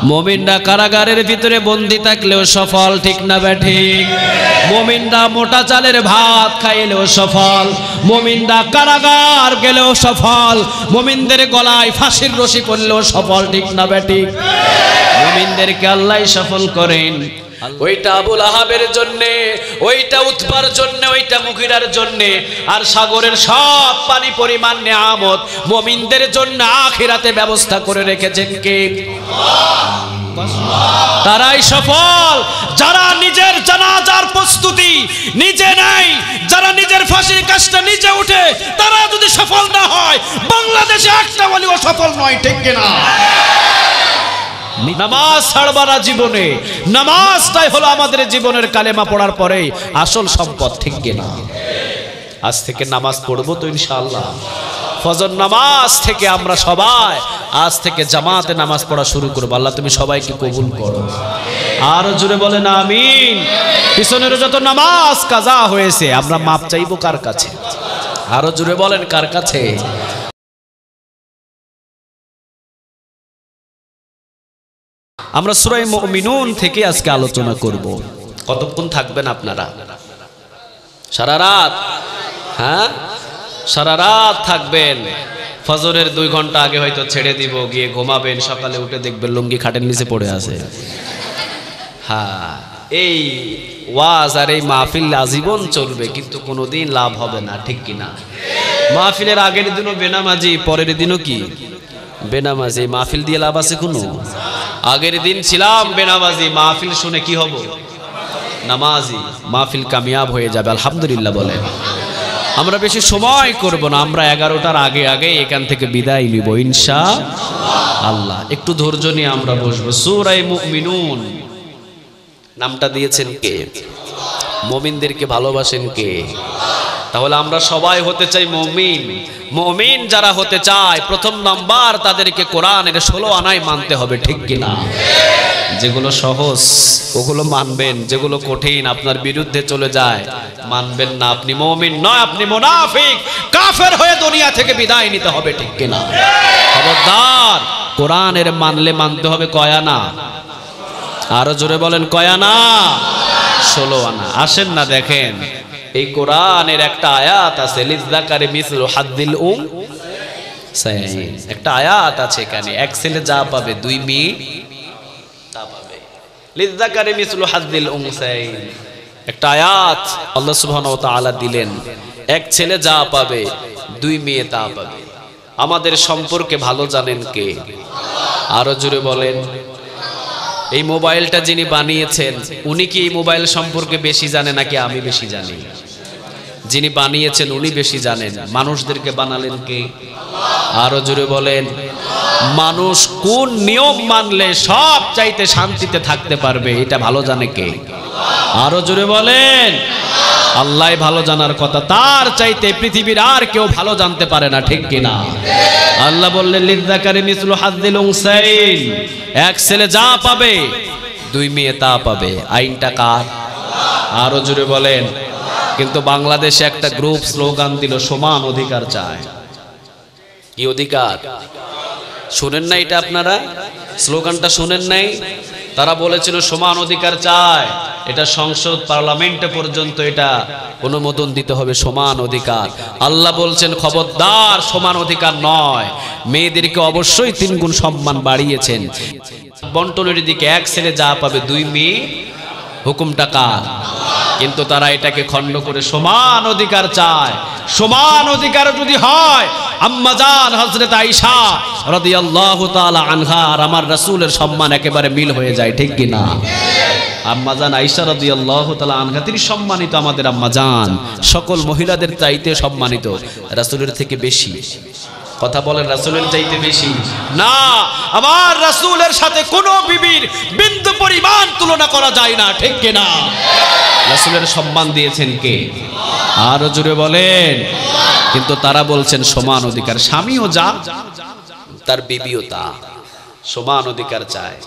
মুমিনরা কারাগারের ভিতরে বন্দী থাকলেও সফল, ঠিক না ঠিক? মুমিনরা মোটা চালের ভাত খাইলেও সফল, মুমিনরা কারাগার গেলেও সফল, মুমিনদের গলায় ফাঁসির রশি পড়লেও সফল, ঠিক না ঠিক? মুমিনদেরকে আল্লাহ সফল করেন। ওইটা আবুল আহাবের জন্য, ওইটা উতবার জন্য, ওইটা মুগিরার জন্য, আর সাগরের সব পানি পরিমাণ নিয়ামত মুমিনদের জন্য আখিরাতে ব্যবস্থা করে রেখেছেন কে? তারাই সফল যারা নিজের জানাজার প্রস্তুতি নিজে নেয়, যারা নিজের ফাঁসির কাজটা নিজে উঠে, তারা যদি সফল না হয় বাংলাদেশে একটা বলিও সফল নয়, ঠিক কিনা? নামাজ ছাড়বা না জীবনে, নামাজটাই হলো আমাদের জীবনের কালেমা পড়ার পরে আসল সম্পদ, ঠিক কিনা? আজ থেকে নামাজ পড়বো তো ইনশাআল্লাহ। ফজর নামাজ থেকে আমরা সবাই আজ থেকে জামাতে নামাজ পড়া শুরু করবো। আল্লাহ তুমি সবাইকে কবুল করো, আরো জোরে বলেন আমিন। পিছনের যত নামাজ কাজা হয়েছে আমরা মাপ চাইবো কার কাছে? আরো জোরে বলেন কার কাছে? আমরা সূরা মুমিনুন থেকে আজকে আলোচনা করব। কতক্ষণ থাকবেন আপনারা? সারা রাত? হ্যাঁ, সারা রাত থাকবেন। ফজরের 2 ঘন্টা আগে হয়তো ছেড়ে দিব, গিয়ে ঘুমাবেন, সকালে উঠে দেখবেন লুঙ্গি খাটের নিচে পড়ে আছে। হ্যাঁ, এই ওয়াজ আর এই মাহফিল আজীবন চলবে, কিন্তু কোনোদিন লাভ হবে না, ঠিক কিনা? মাহফিলের আগের দিনও বেনামাজি, পরের দিনও কি বেনামাজি। মাহফিল দিয়ে লাভ আছে কোনো? আগের দিন ছিলাম বেনামাজি, মাহফিল শুনে কি হব? নামাজি। মাহফিল কামিয়াব হয়ে যাবে, আলহামদুলিল্লাহ বলেন। আমরা বেশি সময় করব না, আমরা 11টার আগে আগে এখান থেকে বিদায় নিব ইনশাআল্লাহ। একটু ধৈর্য নিয়ে আমরা বসবো। সূরা মুমিনুন নামটা দিয়েছেন কে? মুমিনদেরকে ভালোবাসেন কে? তাহলে আমরা সবাই হতে চাই মুমিন। মুমিন যারা হতে চায় প্রথম নাম্বার তাদেরকে কোরআনের 16 আনায় মানতে হবে, ঠিক কিনা? যেগুলো সহজ ওগুলো মানবেন, যেগুলো কঠিন আপনার বিরুদ্ধে চলে যায় মানবেন না। আপনি মুমিন নয়, আপনি মুনাফিক, কাফের হয়ে দুনিয়া থেকে বিদায় নিতে হবে, ঠিক কিনা? খবরদার, কোরআনের মানলে মানতে হবে কয় আনা? আরো জোরে বলেন কয় আনা? 16 আনা। আসেন না দেখেন, এই কোরআনের একটা আয়াত আছে, লিযাকারি মিসলু হাদ্দিল উনসায়াইন। একটা আয়াত আছে এখানে, এক ছেলে যা পাবে 2 মেয়ে তা পাবে। লিযাকারি মিসলু হাদ্দিল উনসায়াইন একটা আয়াত আল্লাহ সুবহানাহু ওয়া তাআলা দিলেন, এক ছেলে যা পাবে 2 মেয়ে তা পাবে। আমাদের সম্পর্কে ভালো জানেন কে? আরো জোরে বলেন। এই মোবাইলটা যিনি বানিয়েছেন উনি কি এই মোবাইল সম্পর্কে বেশি জানে নাকি আমি বেশি জানি? যিনি বানিয়েছেন উনি বেশি জানেন। মানুষদেরকে বানালেন কে? আরো জোরে বলেন। মানুষ কোন নিয়ম মানলে সব চাইতে শান্তিতে থাকতে পারবে এটা ভালো জানে কে? আরো জোরে বলেন। আল্লাহ ভালো জানার কথা, তার চাইতে পৃথিবীর আর কেউ ভালো জানতে পারে না, ঠিক কিনা? আল্লাহ বললেন লিযাকারি মিসলু হাদ্দিল উনসায়াইন, এক ছেলে যা পাবে 2 মেয়ে তা পাবে। আইনটা কার? আরো জোরে বলেন। কিন্তু বাংলাদেশে একটা গ্রুপ স্লোগান দিল সমান অধিকার চায়। কি অধিকার? শুনেন না এটা আপনারা? স্লোগানটা শুনেন নাই? তারা বলেছিল সমান অধিকার চায়, এটা সংসদ পার্লামেন্টে পর্যন্ত এটা অনুমোদন দিতে হবে, সমান অধিকার। আল্লাহ বলছেন খবরদার, সমান অধিকার নয়, মেয়েদেরকে অবশ্যই 3 গুণ সম্মান বাড়িয়েছেন। বন্টনের দিকে এক ছেলে যা পাবে 2 মেয়ে, হুকুমটা কার? কিন্তু তারা এটাকে খণ্ড করে সমান অধিকার চায়। সমান অধিকার যদি হয় আম্মা জান হযরত আয়েশা রাদিয়াল্লাহু তাআলা আনহা আর আমার রাসূলের সম্মান একেবারে মিল হয়ে যায়, ঠিক কি না? আম্মা জান আয়েশা রাদিয়াল্লাহু তাআলা আনহা তিনি সম্মানিত, আমাদের আম্মা জান সকল মহিলাদের চাইতে সম্মানিত, রাসূলের থেকে বেশি। কথা বলেন, রাসূলের চাইতে বেশি না। আমার রাসূলের সাথে কোনো বিবির বিন্দু পরিমাণ তুলনা করা যায় না, ঠিক কি না? রাসূলের সম্মান দিয়েছেন কে? আরো জোরে বলেন। কিন্তু তারা বলছেন সমান অধিকার। স্বামীও যা, তার বিবিও তা, সমান অধিকার চায়।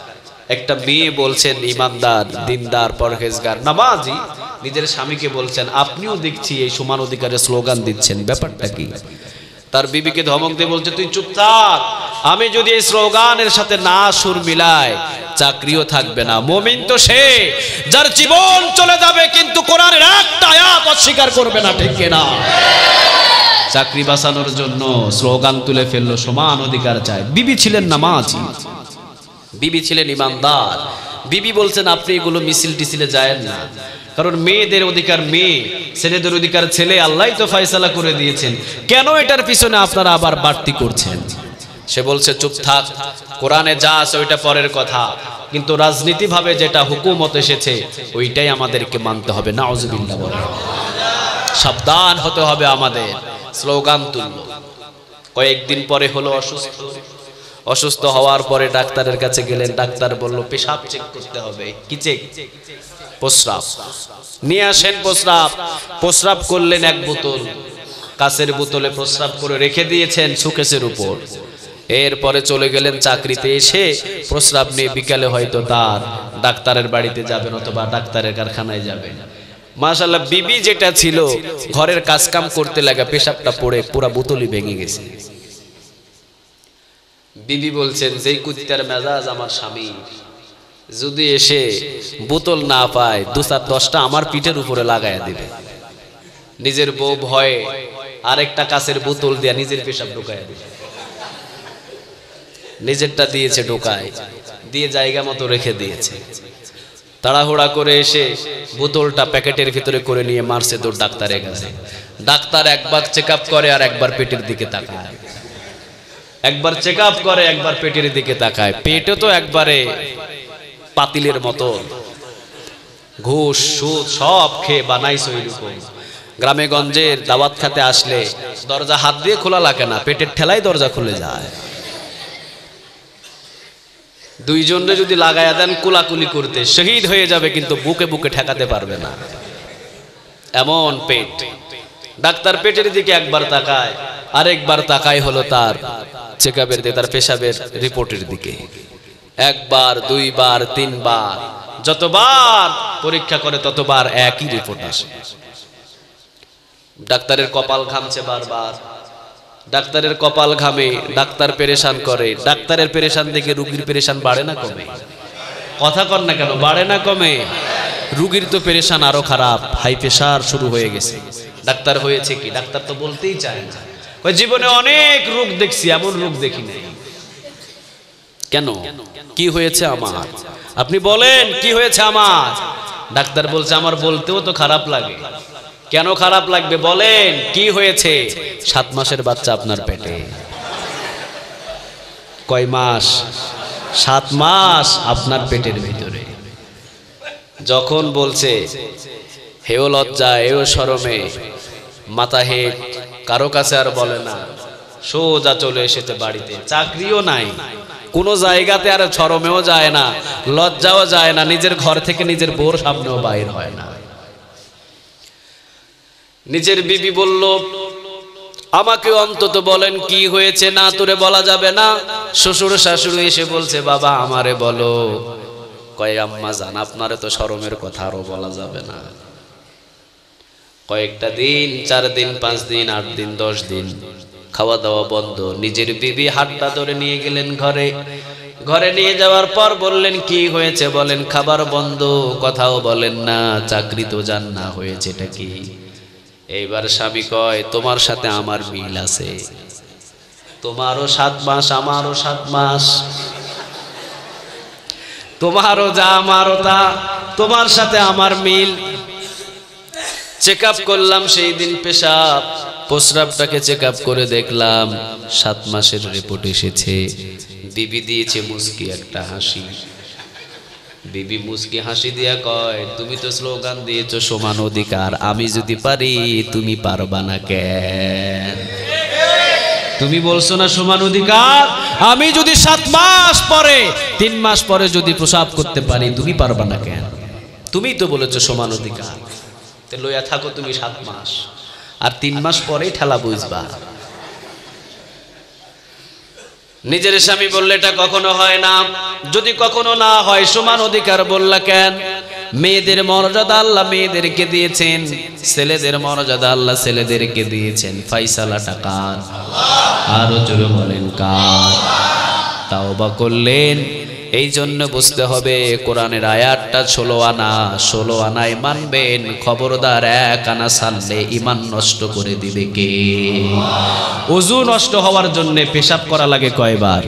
একটা মেয়ে বলছেন ইমানদার, দিনদার, পরহেজগার, নামাজি, নিজের স্বামীকে বলছেন আপনিও দেখছি এই সমান অধিকারের স্লোগান দিচ্ছেন, ব্যাপারটা কি? তার বিবিকে ধমক দিয়ে বলছে, তুই চুপ থাক, আমি যদি এই স্লোগানের সাথে না সুর মিলাই চাকরিও থাকবে না। মুমিন তো সে যার জীবন চলে যাবে কিন্তু কোরআনের একটা আয়াত অস্বীকার করবে না, ঠিক কিনা? চাকরি বাঁচানোর জন্য স্লোগান তুলে ফেললো, সমান অধিকার চায়। বিবি ছিলেন নামাজি, বিবি ছিলেন ইমানদার। বিবি বলছেন, আপনি এগুলো মিছিল টিছিলে যায়েন না, কারণ মেয়েদের অধিকার মেয়ে, ছেলেদের অধিকার ছেলে, আল্লাহ তো ফয়সালা করে দিয়েছেন, কেন এটার পিছনে আপনারা আবার বাড়তি করছেন? সে বলছে, চুপ থাক, কোরআনে যা আছে ওইটা পরের কথা, কিন্তু রাজনীতিভাবে যেটা হুকুমত এসেছে ওইটাই আমাদেরকে মানতে হবে। নাউজুবিল্লাহ বলে, সাবধান হতে হবে আমাদের। স্লোগান তুলল। কয়েকদিন পরে হলো অসুস্থ। অসুস্থ হওয়ার পরে ডাক্তারের কাছে গেলেন। ডাক্তার বলল, পেশাব চেক করতে হবে। কি চেক? প্রস্রাব নিয়ে আসেন। প্রস্রাব করলেন এক বোতল, কাচের বোতলে প্রস্রাব করে রেখে দিয়েছেন সুকেসের উপর। এরপরে চলে গেলেন চাকরিতে। এসে প্রস্রাব নিয়ে বিকালে হয়তো তার ডাক্তারের বাড়িতে যাবেন অথবা ডাক্তারের কারখানায় যাবেন। মাশাআল্লাহ, বিবি যেটা ছিল ঘরের কাজকাম করতে লাগা, পেশাবটা পড়ে পুরা বোতলই ভেঙে গেছে। বিবি বলছেন, যেই কুত্তার মেজাজ আমার স্বামী, যদি এসে বোতল না পায় 2-10টা আমার পিঠের উপরে লাগাইয়া দিবে। নিজের বউ ভয়ে আরেকটা কাচের বোতল দিয়া নিজের পেশাব ঢুকাইয়া দিবে। নিজেরটা দিয়েছে ঢোকায়, দিয়ে জায়গা মতো রেখে দিয়েছে। তাড়াহুড়া করে এসে বোতলটা প্যাকেটের ভিতরে করে নিয়ে মারছে দৌড় ডাক্তারের কাছে। ডাক্তার একবার চেক আপ করে আর একবার পেটের দিকে তাকায়, একবার চেক আপ করে একবার পেটের দিকে তাকায়। পেটে তো একবারে পাতিলের মতো, ঘুষ সুদ সব খেয়ে বানাইছে ওইরকম। গ্রামে গঞ্জের দাওয়াত খাতে আসলে দরজা হাত দিয়ে খোলা লাগে না, পেটের ঠেলায় দরজা খুলে যায়। দুইজনে যদি লাগাইয়া দেন কুলাকুলি করতে, শহীদ হয়ে যাবে, কিন্তু বুকে বুকে ঠেকাতে পারবে না, এমন পেট। ডাক্তার পেটের দিকে একবার তাকায়, আরেকবার তাকায় হলো তার চেকআপের দিকে, তার পেশাবের রিপোর্টের দিকে। একবার, দুইবার, তিনবার, যতবার পরীক্ষা করে ততবার একই রিপোর্ট আসে। ডাক্তারের কপাল ঘামছে বারবার। ডাক্তারের কপাল ঘামে, ডাক্তার পেরেশান করে। ডাক্তারের পেরেশান দেখে রুগীর পেরেশান বাড়ে না কমে? কথা কর না কেন, বাড়ে না কমে? রুগীর তো পেরেশান আরো খারাপ, হাই প্রেশার শুরু হয়ে গেছে। ডাক্তার হয়েছে কি? ডাক্তার তো বলতেই চায় না। ওই জীবনে অনেক রোগ দেখছি, এমন রোগ দেখি নাই। কেন? কি হয়েছে আমার? আপনি বলেন কি হয়েছে আমার? ডাক্তার বলছে, আমার বলতেও তো খারাপ লাগে। কেন খারাপ লাগবে বলেন, কি হয়েছে? 7 মাসের বাচ্চা আপনার পেটে। কয় মাস? 7 মাস আপনার পেটের ভিতরে। যখন বলছে হেও লজ্জা হেও শরমে মাথা হেট, কারো কাছে আর বলে না, সোজা চলে এসেছে বাড়িতে। চাকরিও নাই, কোনো জায়গাতে আর শরমেও যায় না, লজ্জাও যায় না, নিজের ঘর থেকে নিজের বউর সামনেও বাইর হয় না। নিজের বিবি বলল, আমাকে অন্তত বলেন কি হয়েছে, না তোরে বলা যাবে না। শ্বশুর শাশুড়ি এসে বলছে, বাবা আমারে বলো। কয়, আম্মা জান আপনারে তো শরমের কথা আরো বলা যাবে না। কয়েকটা দিন, 4 দিন, 5 দিন, 8 দিন, 10 দিন খাওয়া দাওয়া বন্ধ। নিজের বিবি হাতটা ধরে নিয়ে গেলেন ঘরে। ঘরে নিয়ে যাওয়ার পর বললেন, কি হয়েছে বলেন। খাবার বন্ধ, কথাও বলেন না, চাকরি তো যান না, হয়েছে এটা কি? এইবার স্বামী কয়, তোমার সাথে আমার মিল আছে, তোমারও 7 মাস আমারও 7 মাস, তোমারও যা আমারও তা, তোমার সাথে আমার মিল। চেক আপ করলাম সেই দিন, পেশাব প্রস্রাবটাকে চেক আপ করে দেখলাম 7 মাসের রিপোর্ট এসেছে। বিবি দিয়েছে মুস্কি একটা হাসি। বিবি মুস্কি হাসি দিয়া কয়, তুমি তো স্লোগান দিয়েছো সমান অধিকার, আমি যদি পারি তুমি পারবা না কেন? তুমি বলছো না সমান অধিকার, আমি যদি 7 মাস পরে 3 মাস পরে যদি প্রসাব করতে পারি, তুমি পারবা না কেন? তুমি তো বলেছো সমান অধিকার, তে লইয়া থাকো তুমি 7 মাস, আর 3 মাস পরেই ঠেলা বুঝবা। নিজের স্বামী বললে এটা কখনো হয় না। যদি কখনো না হয়, সমান অধিকার বললা কেন? মেয়েদের মর্যাদা আল্লাহ মেয়েদেরকে দিয়েছেন, ছেলেদের মর্যাদা আল্লাহ ছেলেদেরকে দিয়েছেন। ফাইসালাটা কার? আরো জোরে বলেন কার? তাওবা করলেন। এই জন্য বুঝতে হবে কোরআনের আয়াতটা 16 আনা, 16 আনায় মানবেন। খবরদার 1 আনা ছাড়লে ঈমান নষ্ট করে দিবে কে? ওযু নষ্ট হওয়ার জন্য পেশাব করা লাগে কয়বার?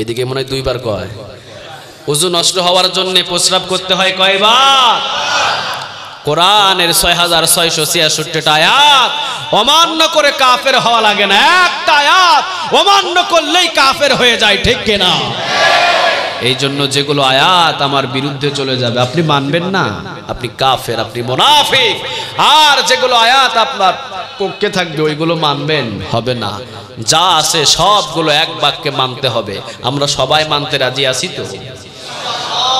এদিকে মনে হয় 2 বার কয়। ওযু নষ্ট হওয়ার জন্য প্রস্রাব করতে হয় কয়বার? কোরআনের 6666টা আয়াত অমান্য করে কাফের হওয়া লাগে না। একটা আয়াত অমান্য করলেই কাফের হয়ে যায়, ঠিক কিনা? এই জন্য যেগুলো আয়াত আমার বিরুদ্ধে চলে যাবে আপনি মানবেন না, আপনি কাফের, আপনি মুনাফিক। আর যেগুলো আয়াত আপনার পক্ষে থাকবে ওইগুলো মানবেন হবে না। যা আছে সবগুলো এক বাক্যে মানতে হবে। আমরা সবাই মানতে রাজি আছি তো?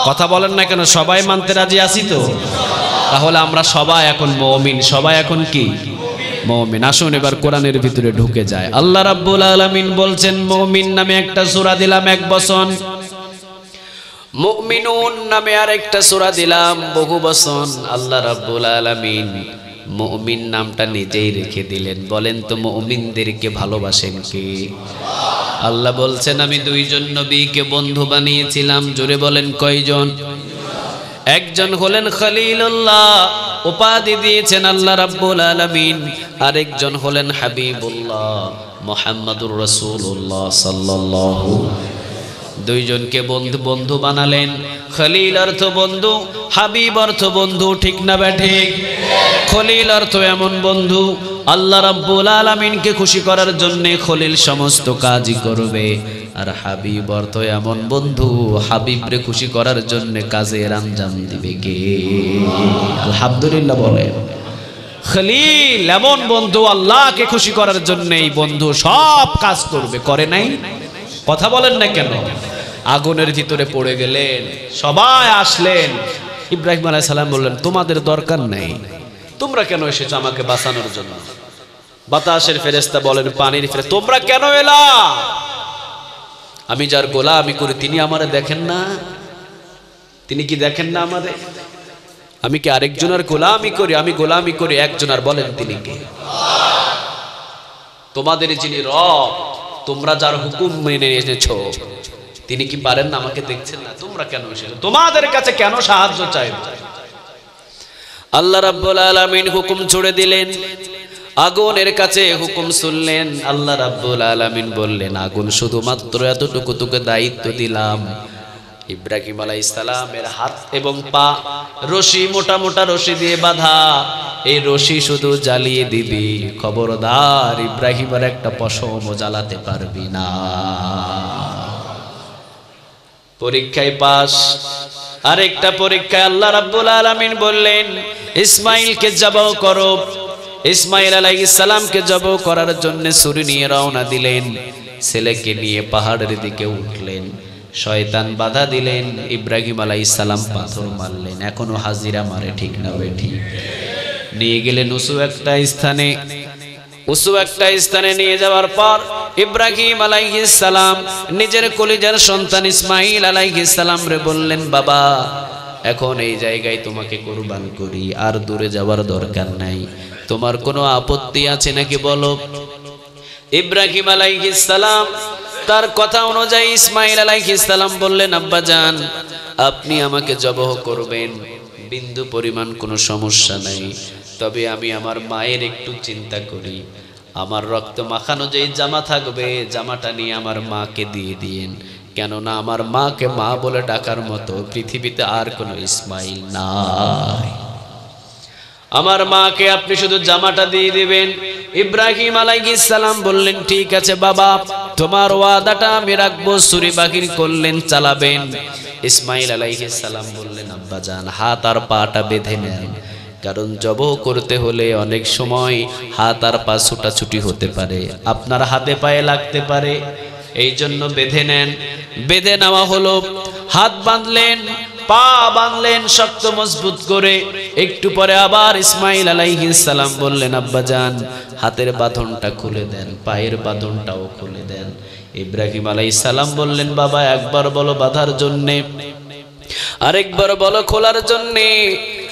কথা বলেন না কেন? সবাই মানতে রাজি আছি তো? তাহলে আমরা সবাই এখন মুমিন। সবাই এখন কি? মুমিন। আসুন এবার কোরআনের ভিতরে ঢুকে যায়। আল্লাহ রাব্বুল আলামিন বলছেন, মুমিন নামে একটা সূরা দিলাম 1 বচন, মুমিনুন নামে আরেকটা সূরা দিলাম বহু বচন। আল্লাহ রাব্বুল আলামিন মুমিন নামটা নিজেই রেখে দিলেন। বলেন তো মুমিনদেরকে ভালোবাসেন কে? আল্লাহ বলছেন, আমি 2 জন নবীকে বন্ধু বানিয়েছিলাম। জোরে বলেন কয়জন? একজন হলেন খলিলুল্লাহ, উপাধি দিয়েছেন আল্লাহ রাব্বুল আলামিন। আরেকজন হলেন হাবিবুল্লাহ, মুহাম্মাদুর রাসূলুল্লাহ সাল্লাল্লাহু। 2 জনকে বন্ধু বানালেন। খলিল অর্থ বন্ধু, হাবিব অর্থ বন্ধু, ঠিক না ব্যাঠিক? খলিল অর্থ এমন বন্ধু আল্লাহ রাব্বুল আলামিনকে খুশি করার জন্য খলিল সমস্ত কাজই করবে। আর হাবিব অর্থ এমন বন্ধু হাবিবরে খুশি করার জন্য কাজের আঞ্জাম দিবে কে? আলহামদুলিল্লাহ বলেন। খলিল এমন বন্ধু আল্লাহকে খুশি করার জন্য এই বন্ধু সব কাজ করবে, করে নাই? কথা বলেন না কেন? আগুনের ভিতরে পড়ে গেলেন, সবাই আসলেন। ইব্রাহিম আলাইহিস সালাম বললেন, তোমাদের দরকার নেই, তোমরা কেন এসেছো আমাকে বাঁচানোর জন্য? বাতাসের ফেরেশতা বলেন, পানির ফেরেশতা, তোমরা কেন এলা? আমি যার গোলামি করি তিনি আমারে দেখেন না? তিনি কি দেখেন না আমারে? আমি কি আরেকজনের গোলামি করি? আমি গোলামি করি একজনের। বলেন তিনি কে? তোমাদের যিনি রব, তোমরা যার হুকুম মেনে এনেছো তিনি কি পারেন না? আমাকে দেখছেন না? তোমরা কেন এসেছো? তোমাদের কাছে কেন সাহায্য চাই? আল্লাহ রাব্বুল আলামিন হুকুম ছুড়ে দিলেন, আগুনের কাছে হুকুম শুনলেন। আল্লাহ রাব্বুল আলামিন বললেন, আগুন শুধুমাত্র এতটুকু তোকে দায়িত্ব দিলাম, ইব্রাহিম আলাইহিস সালামের হাত এবং পা রশি, মোটা মোটা রশি দিয়ে বাঁধা, এই রশি শুধু জ্বালিয়ে দিবি। খবরদার ইব্রাহিমের একটা পশমও জ্বালাতে পারবি না। পরীক্ষায় পাস। আরেকটা পরীক্ষায় আল্লাহ রাব্বুল আলামিন বললেন, ইসমাইলকে জবাহ করো। ইসমাইল আলাইহিস সালামকে জবাহ করার জন্য ছুরি নিয়ে রওনা দিলেন। ছেলেকে নিয়ে পাহাড়ের দিকে উঠলেন। শয়তান বাধা দিলেন, ইব্রাহিম আলাইহিস সালাম পাথর মারলেন। এখনো হাজিরা মারে, ঠিক না বেঠিক? নিয়ে গেলেন উঁচু একটা স্থানে নিয়ে যাওয়ার পর ইব্রাহিম আলাইহিস সালাম নিজের কলিজার সন্তান ইসমাইল আলাইহিস সালাম রে বললেন, বাবা এখন এই জায়গায় তোমাকে কুরবান করি, আর দূরে যাওয়ার দরকার নাই। তোমার কোনো আপত্তি আছে নাকি বলো? ইব্রাহিম আলাইহিস সালাম তার কথা অনুযায়ী ইসমাইল আলাইহিস সালাম বললেন, আব্বাজান আপনি আমাকে জবাহ করবেন, বিন্দু পরিমাণ কোনো সমস্যা নাই। তবে আমি আমার মায়ের একটু চিন্তা করি। আমার রক্ত মাখানো যেই জামা থাকবে, জামাটা নিয়ে আমার মাকে দিয়ে দিয়েন, কেননা আমার মাকে মা বলে ডাকার মতো পৃথিবীতে আর কোনো ইসমাইল নাই। আমার মাকে আপনি শুধু জামাটা দিয়ে দিবেন। ইব্রাহিম আলাইহিস সালাম বললেন, ঠিক আছে বাবা, তোমার ওয়াদাটা আমি রাখবো। ছুরি বাহির করলেন, চালাবেন। ইসমাইল আলাইহিস সালাম বললেন, আব্বাজান হাত আর পাটা বেঁধে নেন, কারণ জবাহ করতে হলে অনেক সময় হাত আর পা ছুটাছুটি হতে পারে, আপনার হাতে পায়ে লাগতে পারে, এই জন্য বেঁধে নেন। বেঁধে নেওয়া হলো। হাত বাঁধলেন, পা বাঁধলেন শক্ত মজবুত করে। একটু পরে আবার ইসমাইল আলাইহিস সালাম বললেন, আব্বাজান হাতের বাঁধনটা খুলে দেন, পায়ের বাঁধনটাও খুলে দেন। ইব্রাহিম আলাইহিস সালাম বললেন, বাবা একবার বলো বাঁধার জন্যে। আরেকবার বলো খোলার জন্যে,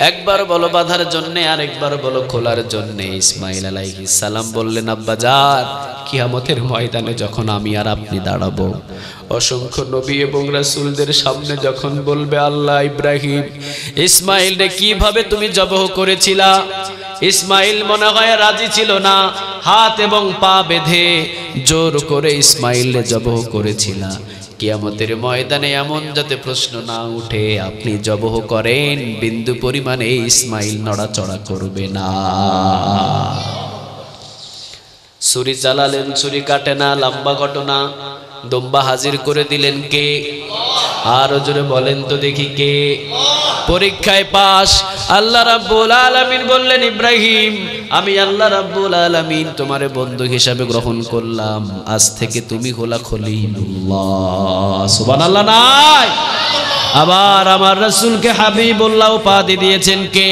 একবার বলো বাঁধার জন্যে, আরেকবার বলো খোলার জন্যে। ইসমাইল আলাইহিস সালাম বললেন, আব্বাজান, কিয়ামতের ময়দানে যখন আমি আর আপনি দাঁড়াবো, অসংখ্য নবী এবং রাসূলদের সামনে যখন বলবে, আল্লাহ ইব্রাহিম ইসমাইলকে কিভাবে তুমি জবাহ করেছিলা? ইসমাইল মনে হয় রাজি ছিল না, হাত এবং পা বেঁধে জোর করে ইসমাইলকে জবাহ করেছিলা। কিয়ামতের ময়দানে এমন যাতে প্রশ্ন না উঠে, আপনি জবাহ করেন, বিন্দু পরিমাণে ইসমাইল নড়াচড়া করবে না। ছুরি চালালেন, ছুরি কাটে না, লম্বা ঘটনা। দম্বা হাজির করে দিলেন কে? আরো জোরে বলেন তো দেখি কে? পরীক্ষায় পাস। আল্লাহ রাব্বুল আলামিন বললেন, ইব্রাহিম আমি আল্লাহ রাব্বুল আলামিন তোমারে বন্ধু হিসাবে গ্রহণ করলাম, আজ থেকে তুমি হলা খলিলুল্লাহ। সুবহানাল্লাহ নাই? আবার আমার রাসূলকে হাবিবুল্লাহ উপাধি দিয়েছেন কে?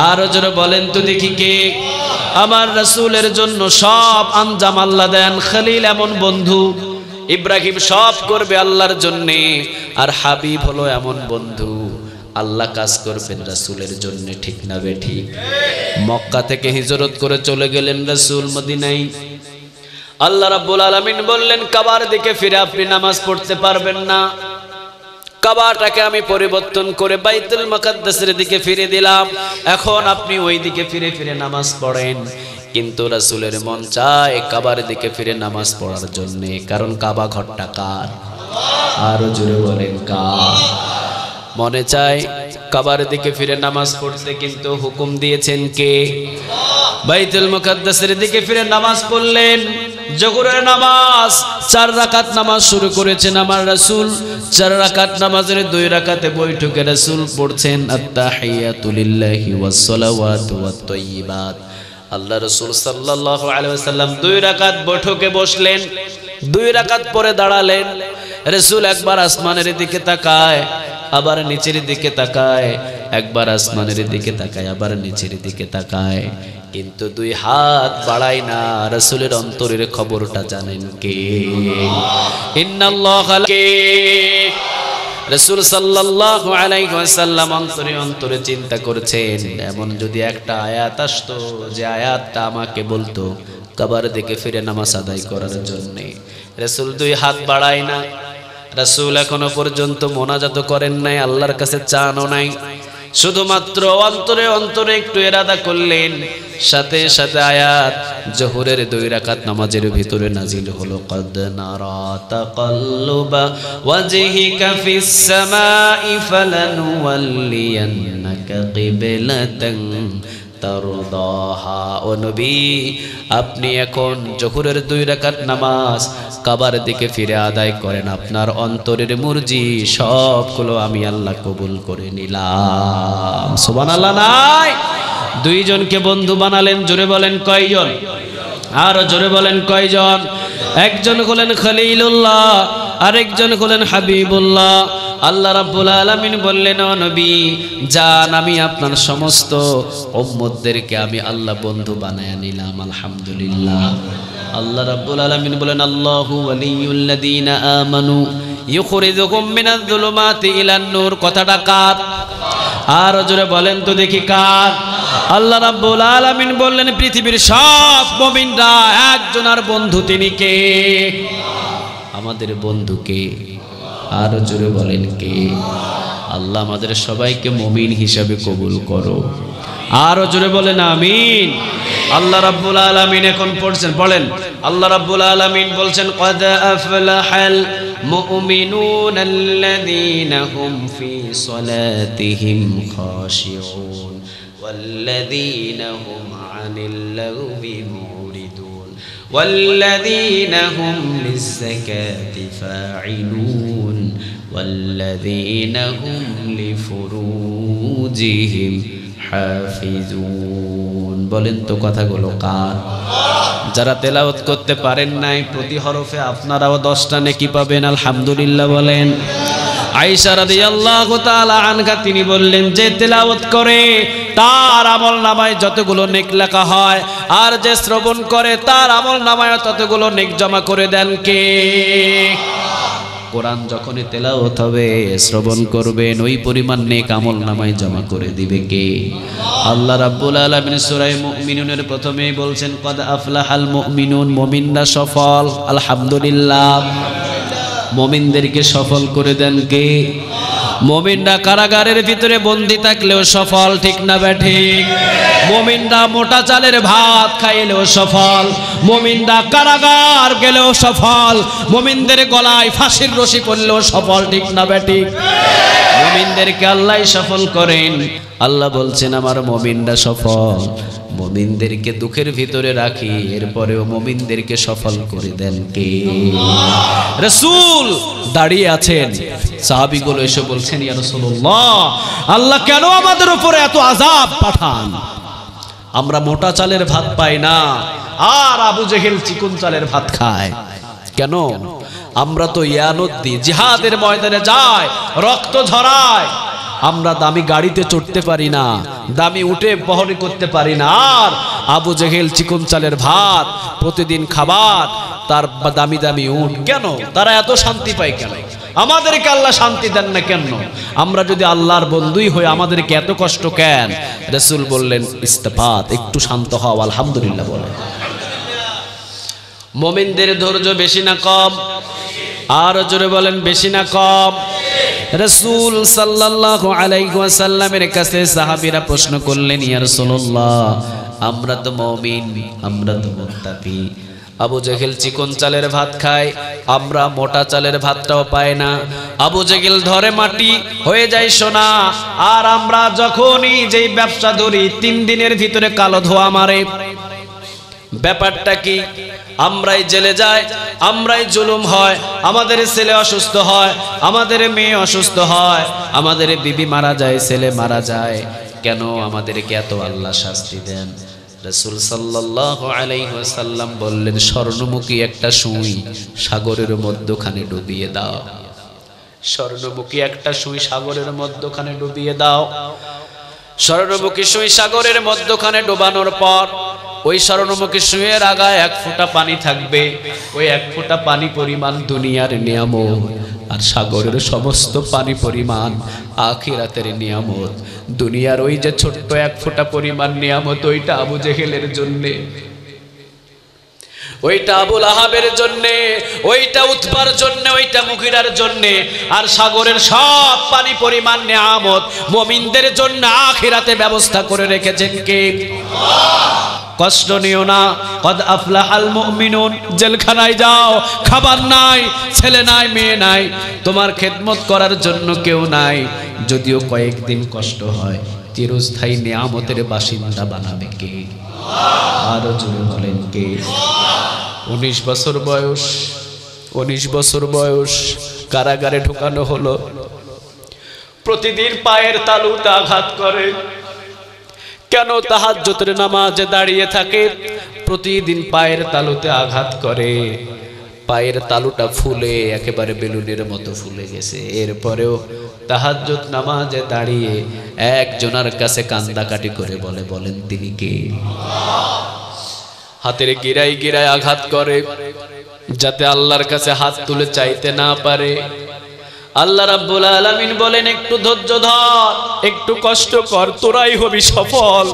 আরো জোরে বলেন তো দেখি কে? আমার রাসূলের জন্য সব আঞ্জাম আল্লাহ দেন। খলিল এমন বন্ধু, ইব্রাহিম সব করবে আল্লাহর জন্যে, আর হাবিব হলো এমন বন্ধু আল্লাহ কাজ করবেন রাসূলের জন্য। ঠিক না বে ঠিক? মক্কা থেকে হিজরত করে চলে গেলেন রাসূল মদিনায়। আল্লাহ রাব্বুল আলামিন বললেন, কাবার দিকে ফিরে আপনি নামাজ পড়তে পারবেন না। কাবাটাকে আমি পরিবর্তন করে বাইতুল মুকাদ্দাসের দিকে ফিরে দিলাম, এখন আপনি ওই দিকে ফিরে ফিরে নামাজ পড়েন। কিন্তু রাসূলের মন চায় কাবার দিকে ফিরে নামাজ পড়ার জন্য, কারণ কাবা ঘরটা কার? আরো জোরে বলেন কার? মনে চায় কাবার দিকে ফিরে নামাজ পড়তে, কিন্তু হুকুম দিয়েছেন কে? বাইতুল মুকাদ্দাসের দিকে ফিরে নামাজ পড়লেন। জোহরের নামাজ 4 রাকাত নামাজ শুরু করেছেন আমার রাসূল। 4 রাকাত নামাজের 2 রাকাতে বৈঠকে রাসূল পড়ছেন আত-তাহিয়াতু লিল্লাহি ওয়াস সালাওয়াতু ওয়াত তাইয়্যিবাত। আল্লাহ রাসূল সাল্লাল্লাহু আলাইহি ওয়াসাল্লাম 2 রাকাত বৈঠকে বসলেন, 2 রাকাত পরে দাঁড়ালেন। রাসূল একবার আসমানের দিকে তাকায়, আবার নিচের দিকে তাকায়, একবার আসমানের দিকে তাকায়, আবার নিচের দিকে তাকায়, কিন্তু 2 হাত বাড়ায় না। রাসূলের অন্তরের খবরটা জানেন কে? ইন্নাল্লাহা কে? রাসূল সাল্লাল্লাহু আলাইহি ওয়াসাল্লাম অন্তরে অন্তরে চিন্তা করছেন, এমন যদি একটা আয়াত আসতো যে আয়াতটা আমাকে বলতো কাবার দিকে ফিরে নামাজ আদায় করার জন্য। রাসূল 2 হাত বাড়ায় না। রাসূল এখনো পর্যন্ত মোনাজাত করেন নাই, আল্লাহর কাছে চানও নাই, শুধুমাত্র অন্তরে অন্তরে একটু ইরাদা করলেন। সাথে সাথে আয়াত জোহরের 2 রাকাত নামাজের ভিতরে নাজিল হলো, কদ নারা তাকাল্লুবা ওয়াজহিকা ফিস সামাই ফালানুওয়াল্লিয়ান্নাকা কিবলাতান তারদাহা। ও নবী, আপনি এখন জোহরের 2 রাকাত নামাজ কাবার দিকে ফিরে আদায় করেন, আপনার অন্তরের মুরজি সবগুলো আমি আল্লাহ কবুল করে নিলাম। সুবহানাল্লাহ নাই? 2 জনকে বন্ধু বানালেন। জোরে বলেন কয়জন? আরো জোরে বলেন কয়জন? একজন হলেন খলিলুল্লাহ, আরেকজন হলেন হাবিবুল্লাহ। আল্লাহ রাব্বুল আলামিন বললেন, ও নবী যান, আমি আপনার সমস্ত উম্মতদেরকে আমি আল্লাহ বন্ধু বানায়া নিলাম। আলহামদুলিল্লাহ। আল্লাহ রাব্বুল আলামিন বলেন, আল্লাহু ওয়ালিয়ুল্লাযীনা আমানু ইউখরিজুহুম মিনাজ যুলুমাতি ইলান নূর। কথাটা কার? আর জোরে বলেন তো দেখি কার? আল্লাহ রাব্বুল আলামিন বললেন, পৃথিবীর সব মুমিনরা একজনের বন্ধু, তিনি কে? আমাদের বন্ধু কে? আর জোরে বলেন কে? আল্লাহ আমাদের সবাইকে মুমিন হিসাবে কবুল করো। আর জোরে বলেন আমিন। আল্লাহ রাব্বুল আলামিন এখন পড়ছেন, পড়েন। আল্লাহ রাব্বুল আলামিন বলছেন, ক্বাদ আফলাহাল মুমিনুনাল্লাযীনা হুম ফি সলাতিহিম খাশিউন ওয়াল্লাযীনা হুম আনিল লাগবি মুরিদুন ওয়াল্লাযীনা হুম লিয-যাকাতি ফাঈলুন ওয়াল্লাযীনা হুম লিফুরুজিহিম হাফিজুন। বলেন তো কথাগুলো কার? যারা তেলাওয়াত করতে পারেন নাই, প্রতি হরফে আপনারাও 10টা নেকি পাবেন। আলহামদুলিল্লাহ বলেন। আয়েশা রাদিয়াল্লাহু তাআলা আনহা তিনি বললেন, যে তেলাওয়াত করে তার আমল নামায় যতগুলো নেক লেখা হয়, আর যে শ্রবণ করে তার আমল নামায় ততগুলো নেক জমা করে দেন কে? কোরআন যখনই তেলাওয়াত হবে শ্রবণ করবেন ওই পরিমাণ নেক আমল নামায় জমা করে দিবে কে? আল্লাহ রাব্বুল আলামিন সূরা মুমিনুনের প্রথমেই বলছেন কদ আফলাহাল মুমিনুন, মুমিনরা সফল। আলহামদুলিল্লাহ, মুমিনদেরকে সফল করে দেন কে? মুমিনরা কারাগারের ভিতরে বন্দী থাকলেও সফল, ঠিক না ব্যাঠিক? মুমিনরা মোটা চালের ভাত খাইলেও সফল, মুমিনরা কারাগার গেলেও সফল, মুমিনদের গলায় ফাঁসির রশি পড়লেও সফল, ঠিক না ব্যাঠিক? মুমিনদেরকে আল্লাহ সফল করেন। আল্লাহ বলছেন আমার মুমিনরা সফল। মুমিনদেরকে দুঃখের ভিতরে রাখি, এরপরেও মুমিনদেরকে সফল করে দেন কে? রাসূল দাঁড়িয়ে আছেন, সাহাবীগুলো এসে বলছেন ইয়া রাসূলুল্লাহ, আল্লাহ কেন আমাদের উপরে এত আযাব পাঠান? আমরা মোটা চালের ভাত পাই না, আর আবু জেহেল চিকন চালের ভাত খায় কেন? আমরা তো ইয়ানুদ্দি জিহাদের ময়দানে যায়, রক্ত ঝরায়, আমরা দামি গাড়িতে চড়তে পারি না, দামি উঠে বহন করতে পারি না, আর আবু জেহেল চিকন চালের ভাত প্রতিদিন খাবার, তার দামি দামি উট। কেন তারা এত শান্তি পায় কেন? আমাদেরকে আল্লাহ শান্তি দেন না কেন? আমরা যদি আল্লাহর বন্ধুই হই আমাদেরকে এত কষ্ট কেন? রাসূল বললেন ইস্তেফাত, একটু শান্ত হও, আলহামদুলিল্লাহ বলে। মুমিনদের ধৈর্য বেশি না কম? আর জোরে বলেন বেশি না কম? রাসূল সাল্লাল্লাহু আলাইহি ওয়াসাল্লামের কাছে সাহাবীরা প্রশ্ন করলেন ইয়া রাসূলুল্লাহ, আমরা তো মুমিন, আমরা তো মুত্তাকি, আবু জেহেল চিকন চালের ভাত খায়, আমরা মোটা চালের ভাতটাও পাই না। আবু জেহেল ধরে মাটি হয়ে যায় সোনা, আর আমরা যখনই যেই ব্যবসা ধরি 3 দিনের ভিতরে কালো ধোয়া মারে। ব্যাপারটা কি? আমরাই জেলে যাই, আমরাই জুলুম হয়, আমাদের ছেলে অসুস্থ হয়, আমাদের মেয়ে অসুস্থ হয়, আমাদের বিবি মারা যায়, ছেলে মারা যায়, কেন আমাদেরকে এত আল্লাহ শাস্তি দেন? রাসূল সাল্লাল্লাহু আলাইহি ওয়াসাল্লাম বললেন স্বর্ণমুখী একটা সুই সাগরের মধ্যখানে ডুবিয়ে দাও। স্বর্ণমুখী একটা সুই সাগরের মধ্যখানে ডুবিয়ে দাও। স্বর্ণমুখী সুই সাগরের মধ্যখানে ডোবানোর পর ওই স্বর্ণমুখী সুইয়ের আগায় 1 ফোঁটা পানি থাকবে। ওই 1 ফোঁটা পানি পরিমাণ দুনিয়ার নিয়ামত, আর সাগরের সমস্ত পানি পরিমাণ আখিরাতের নিয়ামত। দুনিয়ার ওই যে ছোট্ট 1 ফোঁটা পরিমাণ নিয়ামত, ওইটা আবু জেহেলের জন্যে, ওইটা আবু লাহাবের জন্যে, ওইটা উতবার জন্যে, ওইটা মুগিরার জন্যে। আর সাগরের সব পানি পরিমাণ নিয়ামত মুমিনদের জন্য আখিরাতে ব্যবস্থা করে রেখেছেন কে? কষ্ট নিও না, কদ আফলাহাল মুমিনুন। জেলখানায় যাও, খাবার নাই, ছেলে নাই, মেয়ে নাই, তোমার খেদমত করার জন্য কেউ নাই, যদিও কয়েকদিন কষ্ট হয়, চিরস্থায়ী নিয়ামতের বাসিন্দা বানাবে কে? আরো জোরে বলেন কে? 19 বছর বয়স, 19 বছর বয়স, কারাগারে ঢোকানো হলো। প্রতিদিন পায়ের তালুতে আঘাত করে। কেন? তাহাজ্জুদের নামাজে দাঁড়িয়ে থাকে, প্রতিদিন পায়ের তালুতে আঘাত করে, পায়ের তালুটা ফুলে একেবারে বেলুনের মতো ফুলে গেছে। এরপরেও তাহাজ্জুদ নামাজে দাঁড়িয়ে একজনের কাছে কান্দাকাটি করে বলে, বলেন তিনি কে? হাতের গিরায় গিরায় আঘাত করে যাতে আল্লাহর কাছে হাত তুলে চাইতে না পারে। আল্লাহ রাব্বুল আলামিন বলেন একটু ধৈর্য ধর, একটু কষ্ট কর, তোরাই হবি সফল।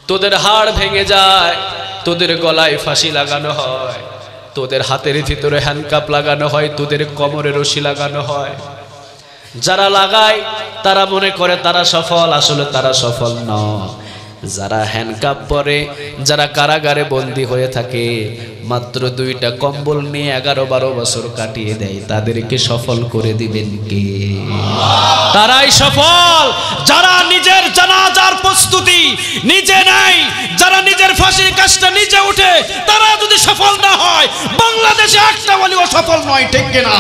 তোদের হাড় ভেঙে যায়, তোদের গলায় ফাঁসি লাগানো হয়, তোদের হাতের ভিতরে হ্যান্ডকাপ লাগানো হয়, তোদের কোমরে রশি লাগানো হয়। যারা লাগায় তারা মনে করে তারা সফল, আসলে তারা সফল নয়। যারা হ্যান্ডকাপ পরে, যারা কারাগারে বন্দী হয়ে থাকে, মাত্র 2টা কম্বল নিয়ে 11-12 বছর কাটিয়ে দেয়, তাদেরকে সফল করে দিবেন কে? তারাই সফল যারা নিজের জানাজার প্রস্তুতি নিজে নেয়, যারা নিজের ফাঁসির কাজটা নিজে উঠে। তারা যদি সফল না হয়, বাংলাদেশে একটা বলিও সফল নয়, ঠিক কিনা?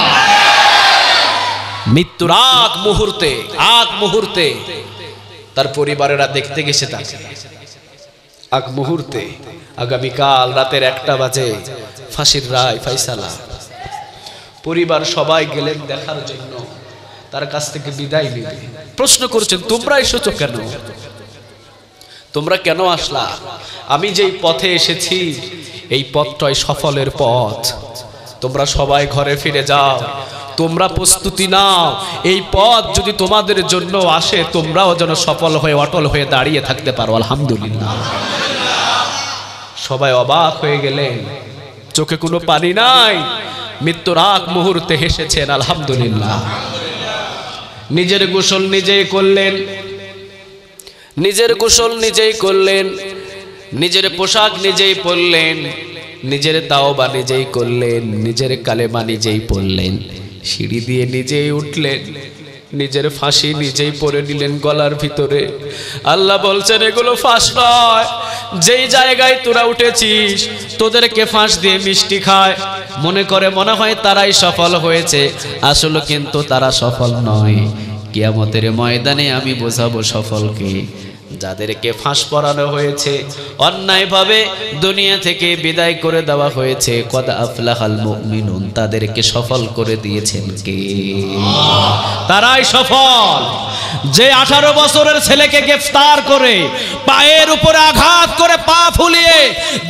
মৃত্যুর আগ মুহূর্তে তার পরিবারেরা দেখতে গেছে তাকে। আগ মুহূর্তে, আগামীকাল রাতের 1টা বাজে ফাঁসির রায় ফাইসালা। পরিবার সবাই গেলেন দেখার জন্য, তার কাছ থেকে বিদায় নিবে। প্রশ্ন করছেন তোমরা এসেছো কেন? তোমরা কেন আসলা? আমি যেই পথে এসেছি এই পথটাই সফলের পথ। তোমরা সবাই ঘরে ফিরে যাও, তোমরা প্রস্তুতি নাও, এই পথ যদি তোমাদের জন্য আসে তোমরাও যেন সফল হয়ে অটল হয়ে দাঁড়িয়ে থাকতে পারো। আলহামদুলিল্লাহ। সবাই অবাক হয়ে গেলেন, চোখে কোনো পানি নাই, মৃত্যুর আগ মুহূর্তে হেসেছেন। আলহামদুলিল্লাহ। নিজের গোসল নিজেই করলেন, নিজের গোসল নিজেই করলেন, নিজের পোশাক নিজেই পরলেন, নিজের তাওবা নিজেই করলেন, নিজের কালেমা নিজেই পড়লেন, সিঁড়ি দিয়ে নিজেই উঠলেন, নিজের ফাঁসি নিজেই পরে নিলেন গলার ভিতরে। আল্লাহ বলছেন এগুলো ফাঁস নয়, যেই জায়গায় তোরা উঠেছিস তোদেরকে ফাঁস দিয়ে মিষ্টি খায়, মনে করে মনে হয় তারাই সফল হয়েছে, আসলে কিন্তু তারা সফল নয়। কিয়ামতের ময়দানে আমি বোঝাবো সফলকে। যাদেরকে ফাঁস পরানো হয়েছে, অন্যায়ভাবে দুনিয়া থেকে বিদায় করে দেওয়া হয়েছে, কদ আফলাহাল মুমিনুন, তাদেরকে সফল করে দিয়েছেন কে? তারাই সফল। যে 18 বছরের ছেলেকে গ্রেফতার করে পায়ের উপরে আঘাত করে পা ফুলিয়ে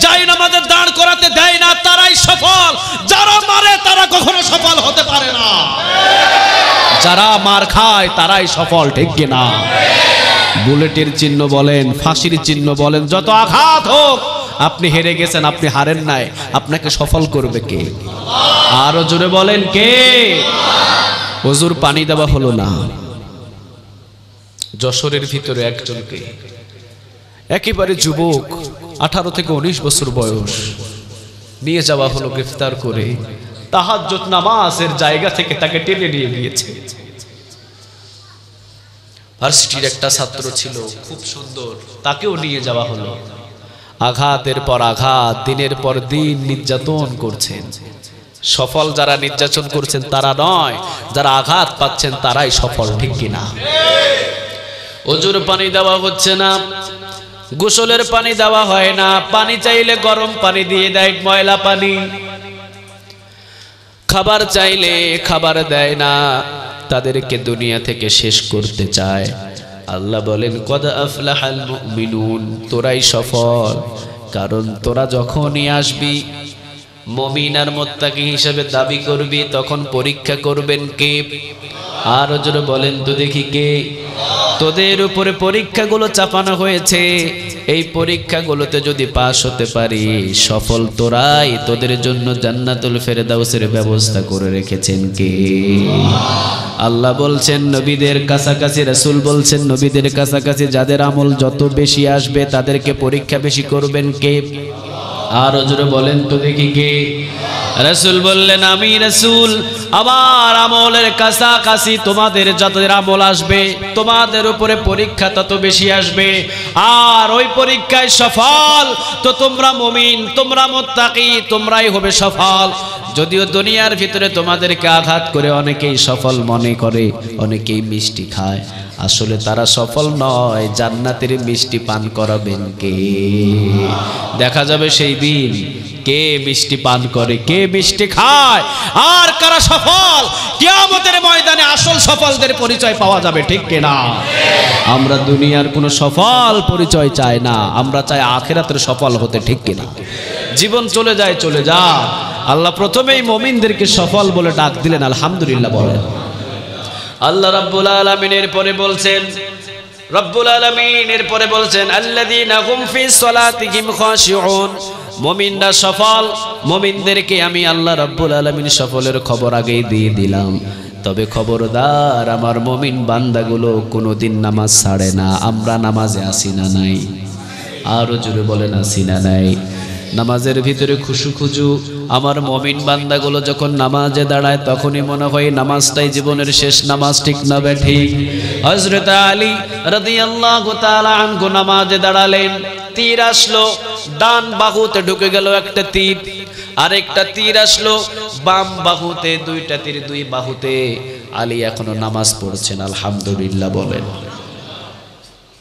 জায়নামাজে দাঁড় করাতে দেয় না, তারাই সফল। যারা মারে তারা কখনো সফল হতে পারে না। যারা মার খায় তারাই সফল, ঠিক কিনা? বুলেটের চিহ্ন বলেন, ফাঁসির চিহ্ন বলেন, যত আঘাত হোক, আপনি হেরে গেছেন, আপনি হারেন নাই, আপনাকে সফল করবে কে? আরো জোরে বলেন কে? হুজুর পানি দেওয়া হলো না, যশোরের ভিতরে একজনকে, একেবারে যুবক, 18 থেকে 19 বছর বয়স, নিয়ে যাওয়া হলো গ্রেফতার করে। তাহাজ্জুদ নামাজের জায়গা থেকে তাকে টেনে নিয়ে গিয়েছে। ভার্সিটির একটা ছাত্র ছিল, খুব সুন্দর, তাকেও নিয়ে যাওয়া হলো। আঘাতের পর আঘাত, দিনের পর দিন নির্যাতন করছেন। সফল যারা নির্যাতন করছেন তারা নয়, যারা আঘাত পাচ্ছেন তারাই সফল, ঠিক কিনা? ওজুর পানি দেওয়া হচ্ছে না, গোসলের পানি দেওয়া হয় না, পানি চাইলে গরম পানি দিয়ে দেয়, ময়লা পানি। খাবার চাইলে খাবার দেয় না, তাদেরকে দুনিয়া থেকে শেষ করতে চায়। আল্লাহ বলেন কদ আফলাহাল মুমিনুন, তোরাই সফল। কারণ তোরা যখনই আসবি মুমিন আর মুত্তাকি হিসেবে দাবি করবি, তখন পরীক্ষা করবেন কে? আর জোরে বলেন তো দেখি কে? তোদের উপরে পরীক্ষাগুলো চাপানো হয়েছে, এই পরীক্ষাগুলোতে যদি পাস হতে পারি সফল তোরাই। তোদের জন্য জান্নাতুল ফেরদাউসের ব্যবস্থা করে রেখেছেন কে? আল্লাহ বলছেন নবীদের কাছাকাছি, রাসূল বলছেন নবীদের কাছাকাছি যাদের আমল যত বেশি আসবে তাদেরকে পরীক্ষা বেশি করবেন কে? আর জোরে বলেন তো দেখি কে? রাসূল বললেন আমি রাসূল, আমার আমলের কাছাকাছি তোমাদের যতদের আমল আসবে তোমাদের উপরে পরীক্ষা তত বেশি আসবে, আর ওই পরীক্ষায় সফল তো তোমরা মুমিন, তোমরা মুত্তাকি, তোমরাই হবে সফল। যদিও দুনিয়ার ভিতরে তোমাদেরকে আঘাত করে অনেকেই সফল মনে করে, অনেকেই মিষ্টি খায়, আসলে তারা সফল নয়। জান্নাতের মিষ্টি পান করাবেন কে? দেখা যাবে সেই দিন কে মিষ্টি পান করে, কে মিষ্টি খায়, আর কারা সফল। কিয়ামতের ময়দানে আসল সফলদের পরিচয় পাওয়া যাবে, ঠিক কিনা? আমরা দুনিয়ার কোনো সফল পরিচয় চাই না, আমরা চাই আখিরাতের সফল হতে, ঠিক কিনা? জীবন চলে যায়, চলে যা। আল্লাহ প্রথমেই মুমিনদেরকে সফল বলে ডাক দিলেন, আলহামদুলিল্লাহ বলেন। আল্লাহ রাব্বুল আলামিন এর পরে বলছেন, রব্বুল আলামিন এর পরে বলছেন আল্লাযীনা হুম ফি সলাতিহিম খাশিউন, মুমিনরা সফল। মুমিনদেরকে আমি আল্লাহ রাব্বুল আলামিন সফলের খবর আগেই দিয়ে দিলাম। তবে খবরদার, আমার মুমিন বান্দাগুলো কোনোদিন নামাজ ছাড়ে না। আমরা নামাজে আসি না নাই? আরো জোরে বলেন আসি না নাই? নামাজের ভিতরে খুশু খুজু। আমার মুমিন বান্দাগুলো যখন নামাজে দাঁড়ায় তখনই মনে হয় নামাজটাই জীবনের শেষ নামাজ, ঠিক না বে ঠিক? হযরত আলী রাদিয়াল্লাহু তাআলা আনহু নামাজে দাঁড়ালেন, তীর আসলো, ডান বাহুতে ঢুকে গেল একটা তীর, আরেকটা তীর আসলো বাম বাহুতে, দুইটা তীর দুই বাহুতে। আলী এখনো নামাজ পড়ছেন, আলহামদুলিল্লাহ বলেন।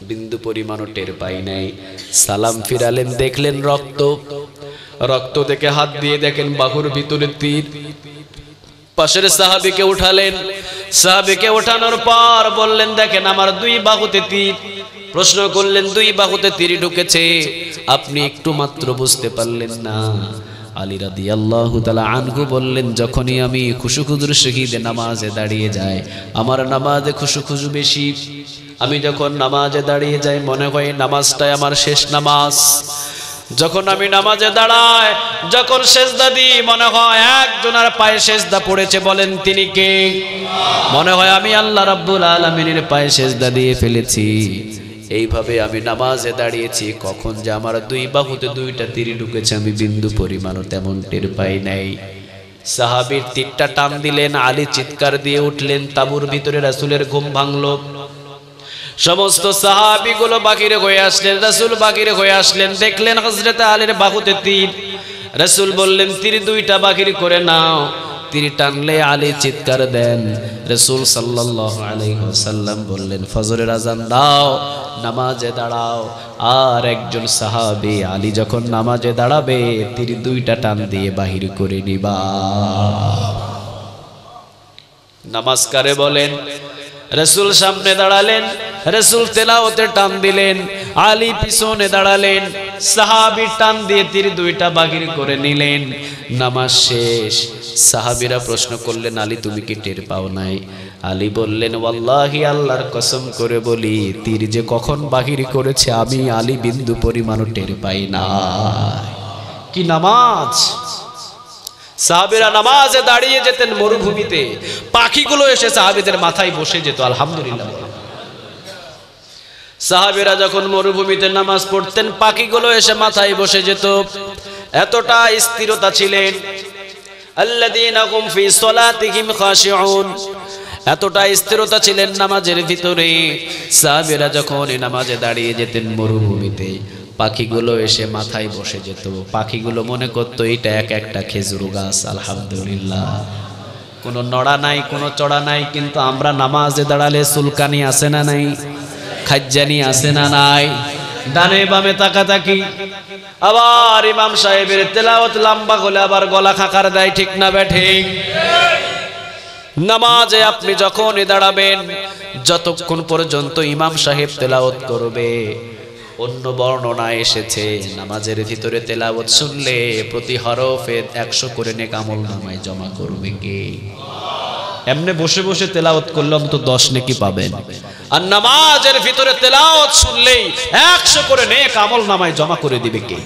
বিন্দু পরিমাণও টের পাই নাই। সালাম ফিরালেন, দেখলেন রক্ত, রক্ত দেখে হাত দিয়ে দেখেন বাহুর ভিতরে তীর। পাশের সাহাবীকে উঠালেন, সাহাবীকে ওঠানোর পর বললেন দেখেন আমার দুই বাহুতে তীর। প্রশ্ন করলেন দুই বাহুতে তীর ঢুকেছে, আপনি একটু মাত্র বুঝতে পারলেন না? আলী রাদিয়াল্লাহু তাআলা আনহু বললেন, যখনই আমি খুশুখুজুর সহিত নামাজে দাঁড়িয়ে যাই, আমার নামাজে খুশুখুজু বেশি। আমি যখন নামাজে দাঁড়িয়ে যাই মনে হয় নামাজটাই আমার শেষ নামাজ। যখন আমি নামাজে দাঁড়াই, যখন সেজদা দিই মনে হয় একজনের পায়ে সেজদা পড়েছে, বলেন তিনি কে? মনে হয় আমি আল্লাহ রাব্বুল আলামিনের পায়ে সেজদা দিয়ে ফেলেছি। এইভাবে আমি নামাজে দাঁড়িয়েছি, কখন যে আমার দুই বাহুতে দুইটা তীর ঢুকেছে আমি বিন্দু পরিমাণও তেমন টের পাই নাই। সাহাবীর তীরটা টান দিলেন, আলী চিৎকার দিয়ে উঠলেন, তাঁবুর ভিতরে রাসূলের ঘুম ভাঙলো। সমস্ত সাহাবীগুলো বাকিরে হয়ে আসলেন, রাসূল বাকিরে হয়ে আসলেন, দেখলেন হযরত আলীর বাহুতে তীর। রাসূল বললেন, তীর দুইটা বাকির করে নাও। তীর টানলে আলী চিৎকার দেন। রাসূল সাল্লাল্লাহু আলাইহি ওয়াসাল্লাম বললেন, ফজরের আযান দাও, নামাজে দাঁড়াও। আর একজন সাহাবী আলী যখন নামাজে দাঁড়াবে তীর দুইটা টান দিয়ে বাহির করে নিবা। নামাজ কারে বলেন? রাসূল সামনে দাঁড়ালেন, রাসূল তেলাওয়াতে টান দিলেন, আলী পিছনে দাঁড়ালেন, সাহাবী টান দিয়ে তীর দুইটা বাহির করে নিলেন। নামাজ শেষ। সাহাবীরা প্রশ্ন করলেন, আলী তুমি কি টের পাও নাই? আলী বললেন, ওয়াল্লাহি আল্লাহর কসম করে বলি, তীর যে কখন বাহির করেছে আমি আলী বিন্দু পরিমাণও টের পাই না। কি নামাজ! সাহাবীরা নামাজে দাঁড়িয়ে যেতেন মরুভূমিতে, পাখিগুলো এসে সাহাবীদের মাথায় বসে যেত। আলহামদুলিল্লাহ। সাহাবীরা যখন মরুভূমিতে নামাজ পড়তেন পাখিগুলো এসে মাথায় বসে যেত। এতটা স্থিরতা ছিলেন। আল্লাযীনা হুম ফি সলাতিহিম খাশিউন, এতটা স্থিরতা ছিলেন নামাজের ভিতরে। সাহাবীরা যখন নামাজে দাঁড়িয়ে যেতেন মরুভূমিতে, পাখিগুলো এসে মাথায় বসে যেত। পাখিগুলো মনে করতো এটা এক একটা খেজুর গাছ। আলহামদুলিল্লাহ। কোনো নড়া নাই, কোনো চড়া নাই, কিন্তু আমরা নামাজে দাঁড়ালে চুলকানি আছে না নাই? খাজ্জানি আছে না নাই? ডানে বামে তাকাতাকি। আবার ইমাম সাহেবের তেলাওয়াত লম্বা হলে আবার গলা খাকার দেয়, ঠিক না বেঠিক? নামাজে আপনি যখন দাঁড়াবেন, যতক্ষণ পর্যন্ত ইমাম সাহেব তেলাওয়াত করবে, অন্য বর্ণনায় এসেছে নামাজের ভিতরে তেলাওয়াত শুনলে প্রতি হরফে 100 করে নেক আমল নামায় জমা করবে কে? এমনি বসে বসে তেলাওয়াত করলে অন্তত 10 নেকি পাবেন, আর নামাজের ভিতরে তেলাওয়াত শুনলেই 100 করে নেক আমল নামায় জমা করে দিবে কে?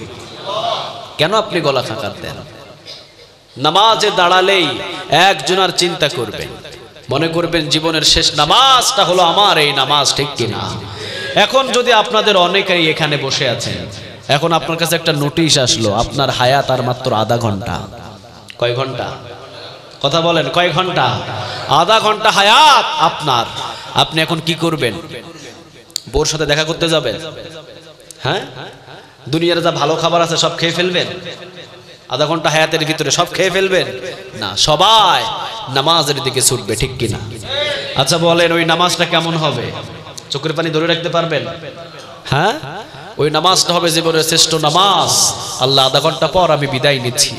কেন আপনি গলা খাকার দেন? নামাজে দাঁড়ালেই একজনের চিন্তা করবেন, মনে করবেন জীবনের শেষ নামাজটা হলো আমার এই নামাজ, ঠিক কিনা? এখন যদি আপনাদের অনেকেই এখানে বসে আছেন, এখন আপনার কাছে একটা নোটিশ আসলো, আপনার হায়াত আর মাত্র আধা ঘন্টা। কয় ঘন্টা? কথা বলেন, কয় ঘন্টা? আধা ঘন্টা হায়াত আপনার। আপনি এখন কি করবেন? বোর সাথে দেখা করতে যাবেন? হ্যাঁ, দুনিয়ার যা ভালো খাবার আছে সব খেয়ে ফেলবেন? আধা ঘন্টা হায়াতের ভিতরে সব খেয়ে ফেলবেন না, সবাই নামাজের দিকে ছুটবে, ঠিক কিনা? আচ্ছা বলেন, ওই নামাজটা কেমন হবে? চোখের পানি ধরে রাখতে পারবেন? হ্যাঁ, ওই নামাজটা হবে জীবনের শ্রেষ্ঠ নামাজ। আল্লাহ, আধা ঘন্টা পর আমি বিদায় নিচ্ছি,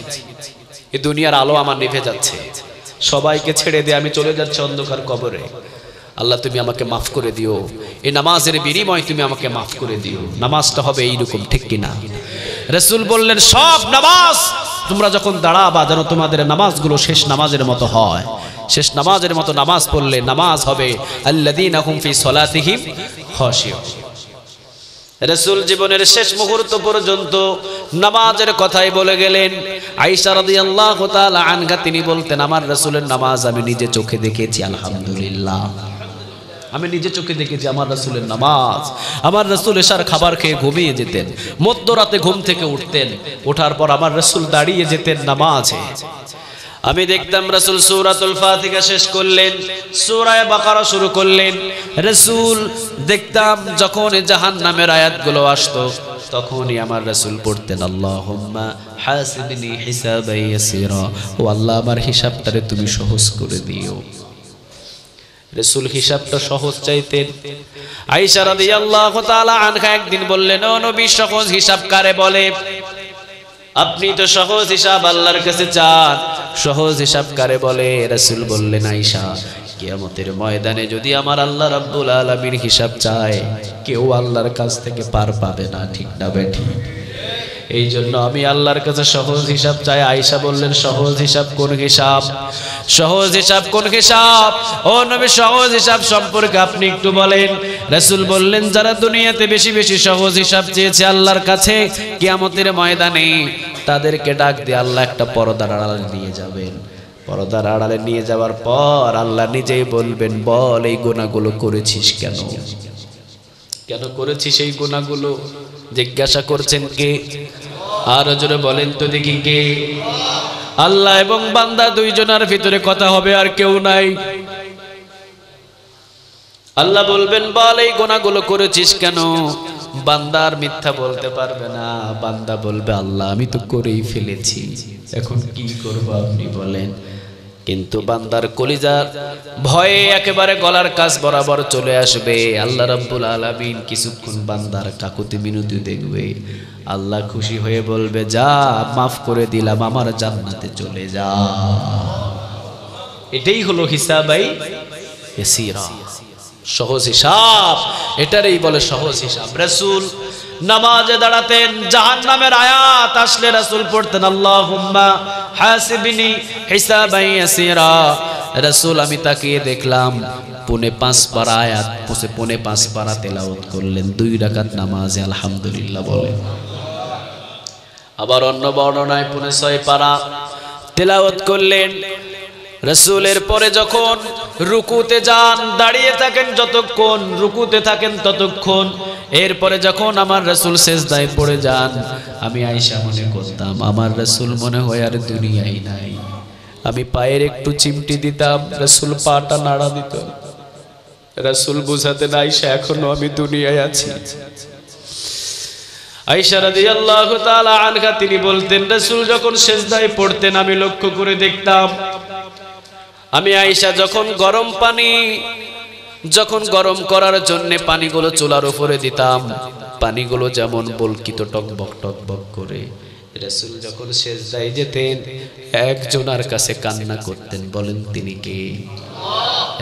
এই দুনিয়ার আলো আমার নিভে যাচ্ছে, সবাইকে ছেড়ে দিয়ে আমি চলে যাচ্ছি অন্ধকার কবরে। আল্লাহ তুমি আমাকে মাফ করে দিও, এই নামাজের বিনিময়ে তুমি আমাকে মাফ করে দিও। নামাজটা হবে এইরকম, ঠিক কিনা? রাসূল বললেন, সব নামাজ তোমরা যখন দাঁড়াবা যেন তোমাদের নামাজগুলো শেষ নামাজের মতো হয়। শেষ নামাজের মতো নামাজ পড়লে নামাজ হবে আল্লাযীনা হুম ফি সলাতিহিম খাশিউন। রাসূল জীবনের শেষ মুহূর্ত পর্যন্ত নামাজের কথাই বলে গেলেন। আয়েশা রাদিয়াল্লাহু তাআলা আনহা তিনি বলতেন, আমার রাসূলের নামাজ আমি নিজে চোখে দেখেছি। আলহামদুলিল্লাহ, আমি নিজে চোখে দেখেছি আমার রাসূলের নামাজ। আমার রাসূল এশার খাবার খেয়ে ঘুমিয়ে যেতেন, মধ্যরাতে ঘুম থেকে উঠতেন, ওঠার পর আমার রাসূল দাঁড়িয়ে যেতেন নামাজে। আমি দেখতাম রাসূল সূরাতুল ফাতিহা শেষ করলেন, সূরা বাকারা শুরু করলেন। রাসূল দেখতাম যখন জাহান্নামের আয়াতগুলো আসতো তখনই আমার রাসূল পড়তেন, আল্লাহুম্মা হাসিবনি হিসাবান ইয়াসিরা, ও আল্লাহ আমার হিসাবটারে তুমি সহজ করে দিও। রাসূল হিসাবটা সহজ চাইতেন। আয়েশা রাদিয়াল্লাহু তাআলা আনহা একদিন বললেন, ও নবী, সহজ হিসাব কারে বলে? আপনি তো সহজ হিসাব আল্লাহর কাছে চান, সহজ হিসাব কারে বলে? রাসূল বললেন, আয়েশা, কিয়ামতের ময়দানে যদি আমার আল্লাহ রাব্বুল আলামিন হিসাব চায়, কেউ আল্লাহর কাছ থেকে পার পাবে না, ঠিক না বেঠিক? এই জন্য আমি আল্লাহর কাছে সহজ হিসাব চাই। আয়েশা বললেন সহজ হিসাব কোন হিসাব? সহজ হিসাব কোন হিসাব? ও নবী সহজ হিসাব সম্পর্কে আপনি একটু বলেন। রাসূল বললেন যারা দুনিয়াতে বেশি বেশি সহজ হিসাব চেয়েছে আল্লাহর কাছে, কিয়ামতের ময়দানে তাদেরকে ডাক দিয়ে আল্লাহ একটা পর্দার আড়ালে নিয়ে যাবেন। পর্দার আড়ালে নিয়ে যাওয়ার পর আল্লাহ নিজেই বলবেন, বল এই গুনাহগুলো করেছিস কেন? কেন করেছিস এই গুনাহগুলো? জিজ্ঞাসা করছেন কে? আর জোরে বলেন তো দেখি কে? আল্লাহ এবং বান্দা দুইজনের ভিতরে কথা হবে, আর কেউ নাই। আল্লাহ বলবেন বল এই গুনাহগুলো করেছিস কেন? বান্দা আর মিথ্যা বলতে পারবে না। বান্দা বলবে আল্লাহ আমি তো করেই ফেলেছি, এখন কি করব আপনি বলেন। কিন্তু বান্দার কলিজার ভয়ে একেবারে গলার কাছ বরাবর চলে আসবে। আল্লাহ রাব্বুল আলামিন কিছুক্ষণ বান্দার কাকুতি মিনতি দেখবে। আল্লাহ খুশি হয়ে বলবে যা মাফ করে দিলাম, আমার জান্নাতে চলে যা। এটাই হলো হিসাবাই ইয়াসিরা, সহজ হিসাব। এটারই বলে সহজ হিসাব। রাসূল নামাজে দাঁড়াতেন, জাহান্নামের আয়াত আসলে রাসূল পড়তেন আল্লাহুম্মা হাসিবনি হিসাবান ইয়াসিরা। রাসূল আমি তাকিয়ে দেখলাম পৌনে 5 পারা আয়াত, পৌনে 5 পারা তেলাওয়াত করলেন 2 রাকাত নামাজে, আলহামদুলিল্লাহ বলেন। আবার অন্য বর্ণনায় পৌনে 6 পারা তেলাওয়াত করলেন। রাসূলের পরে যখন রুকুতে যান, দাঁড়িয়ে থাকেন যতক্ষণ, রুকুতে থাকেন ততক্ষণ। এরপরে যখন আমার রাসূল সেজদায় পড়ে যান, আমি আয়েশা মনে করতাম আমার রাসূল মনে হয় আর দুনিয়ায় নাই। আমি পায়ের একটু চিমটি দিতাম, রাসূল পাটা নাড়া দিত। রাসূল বুঝাতেন আয়েশা এখনো আমি দুনিয়ায় আছি। আয়েশা রাদিয়াল্লাহু তাআলা আনহা তিনি বলতেন রাসূল যখন সেজদায় পড়তেন আমি লক্ষ্য করে দেখতাম, আমি আয়েশা যখন গরম করার জন্য পানিগুলো চুলার উপরে দিতাম, পানিগুলো যেমন বলকিত টকবক টকবক করে। রাসূল যখন সেজদায় যেতেন একজনের কাছে কান্না করতেন, বলেন তিনি কে?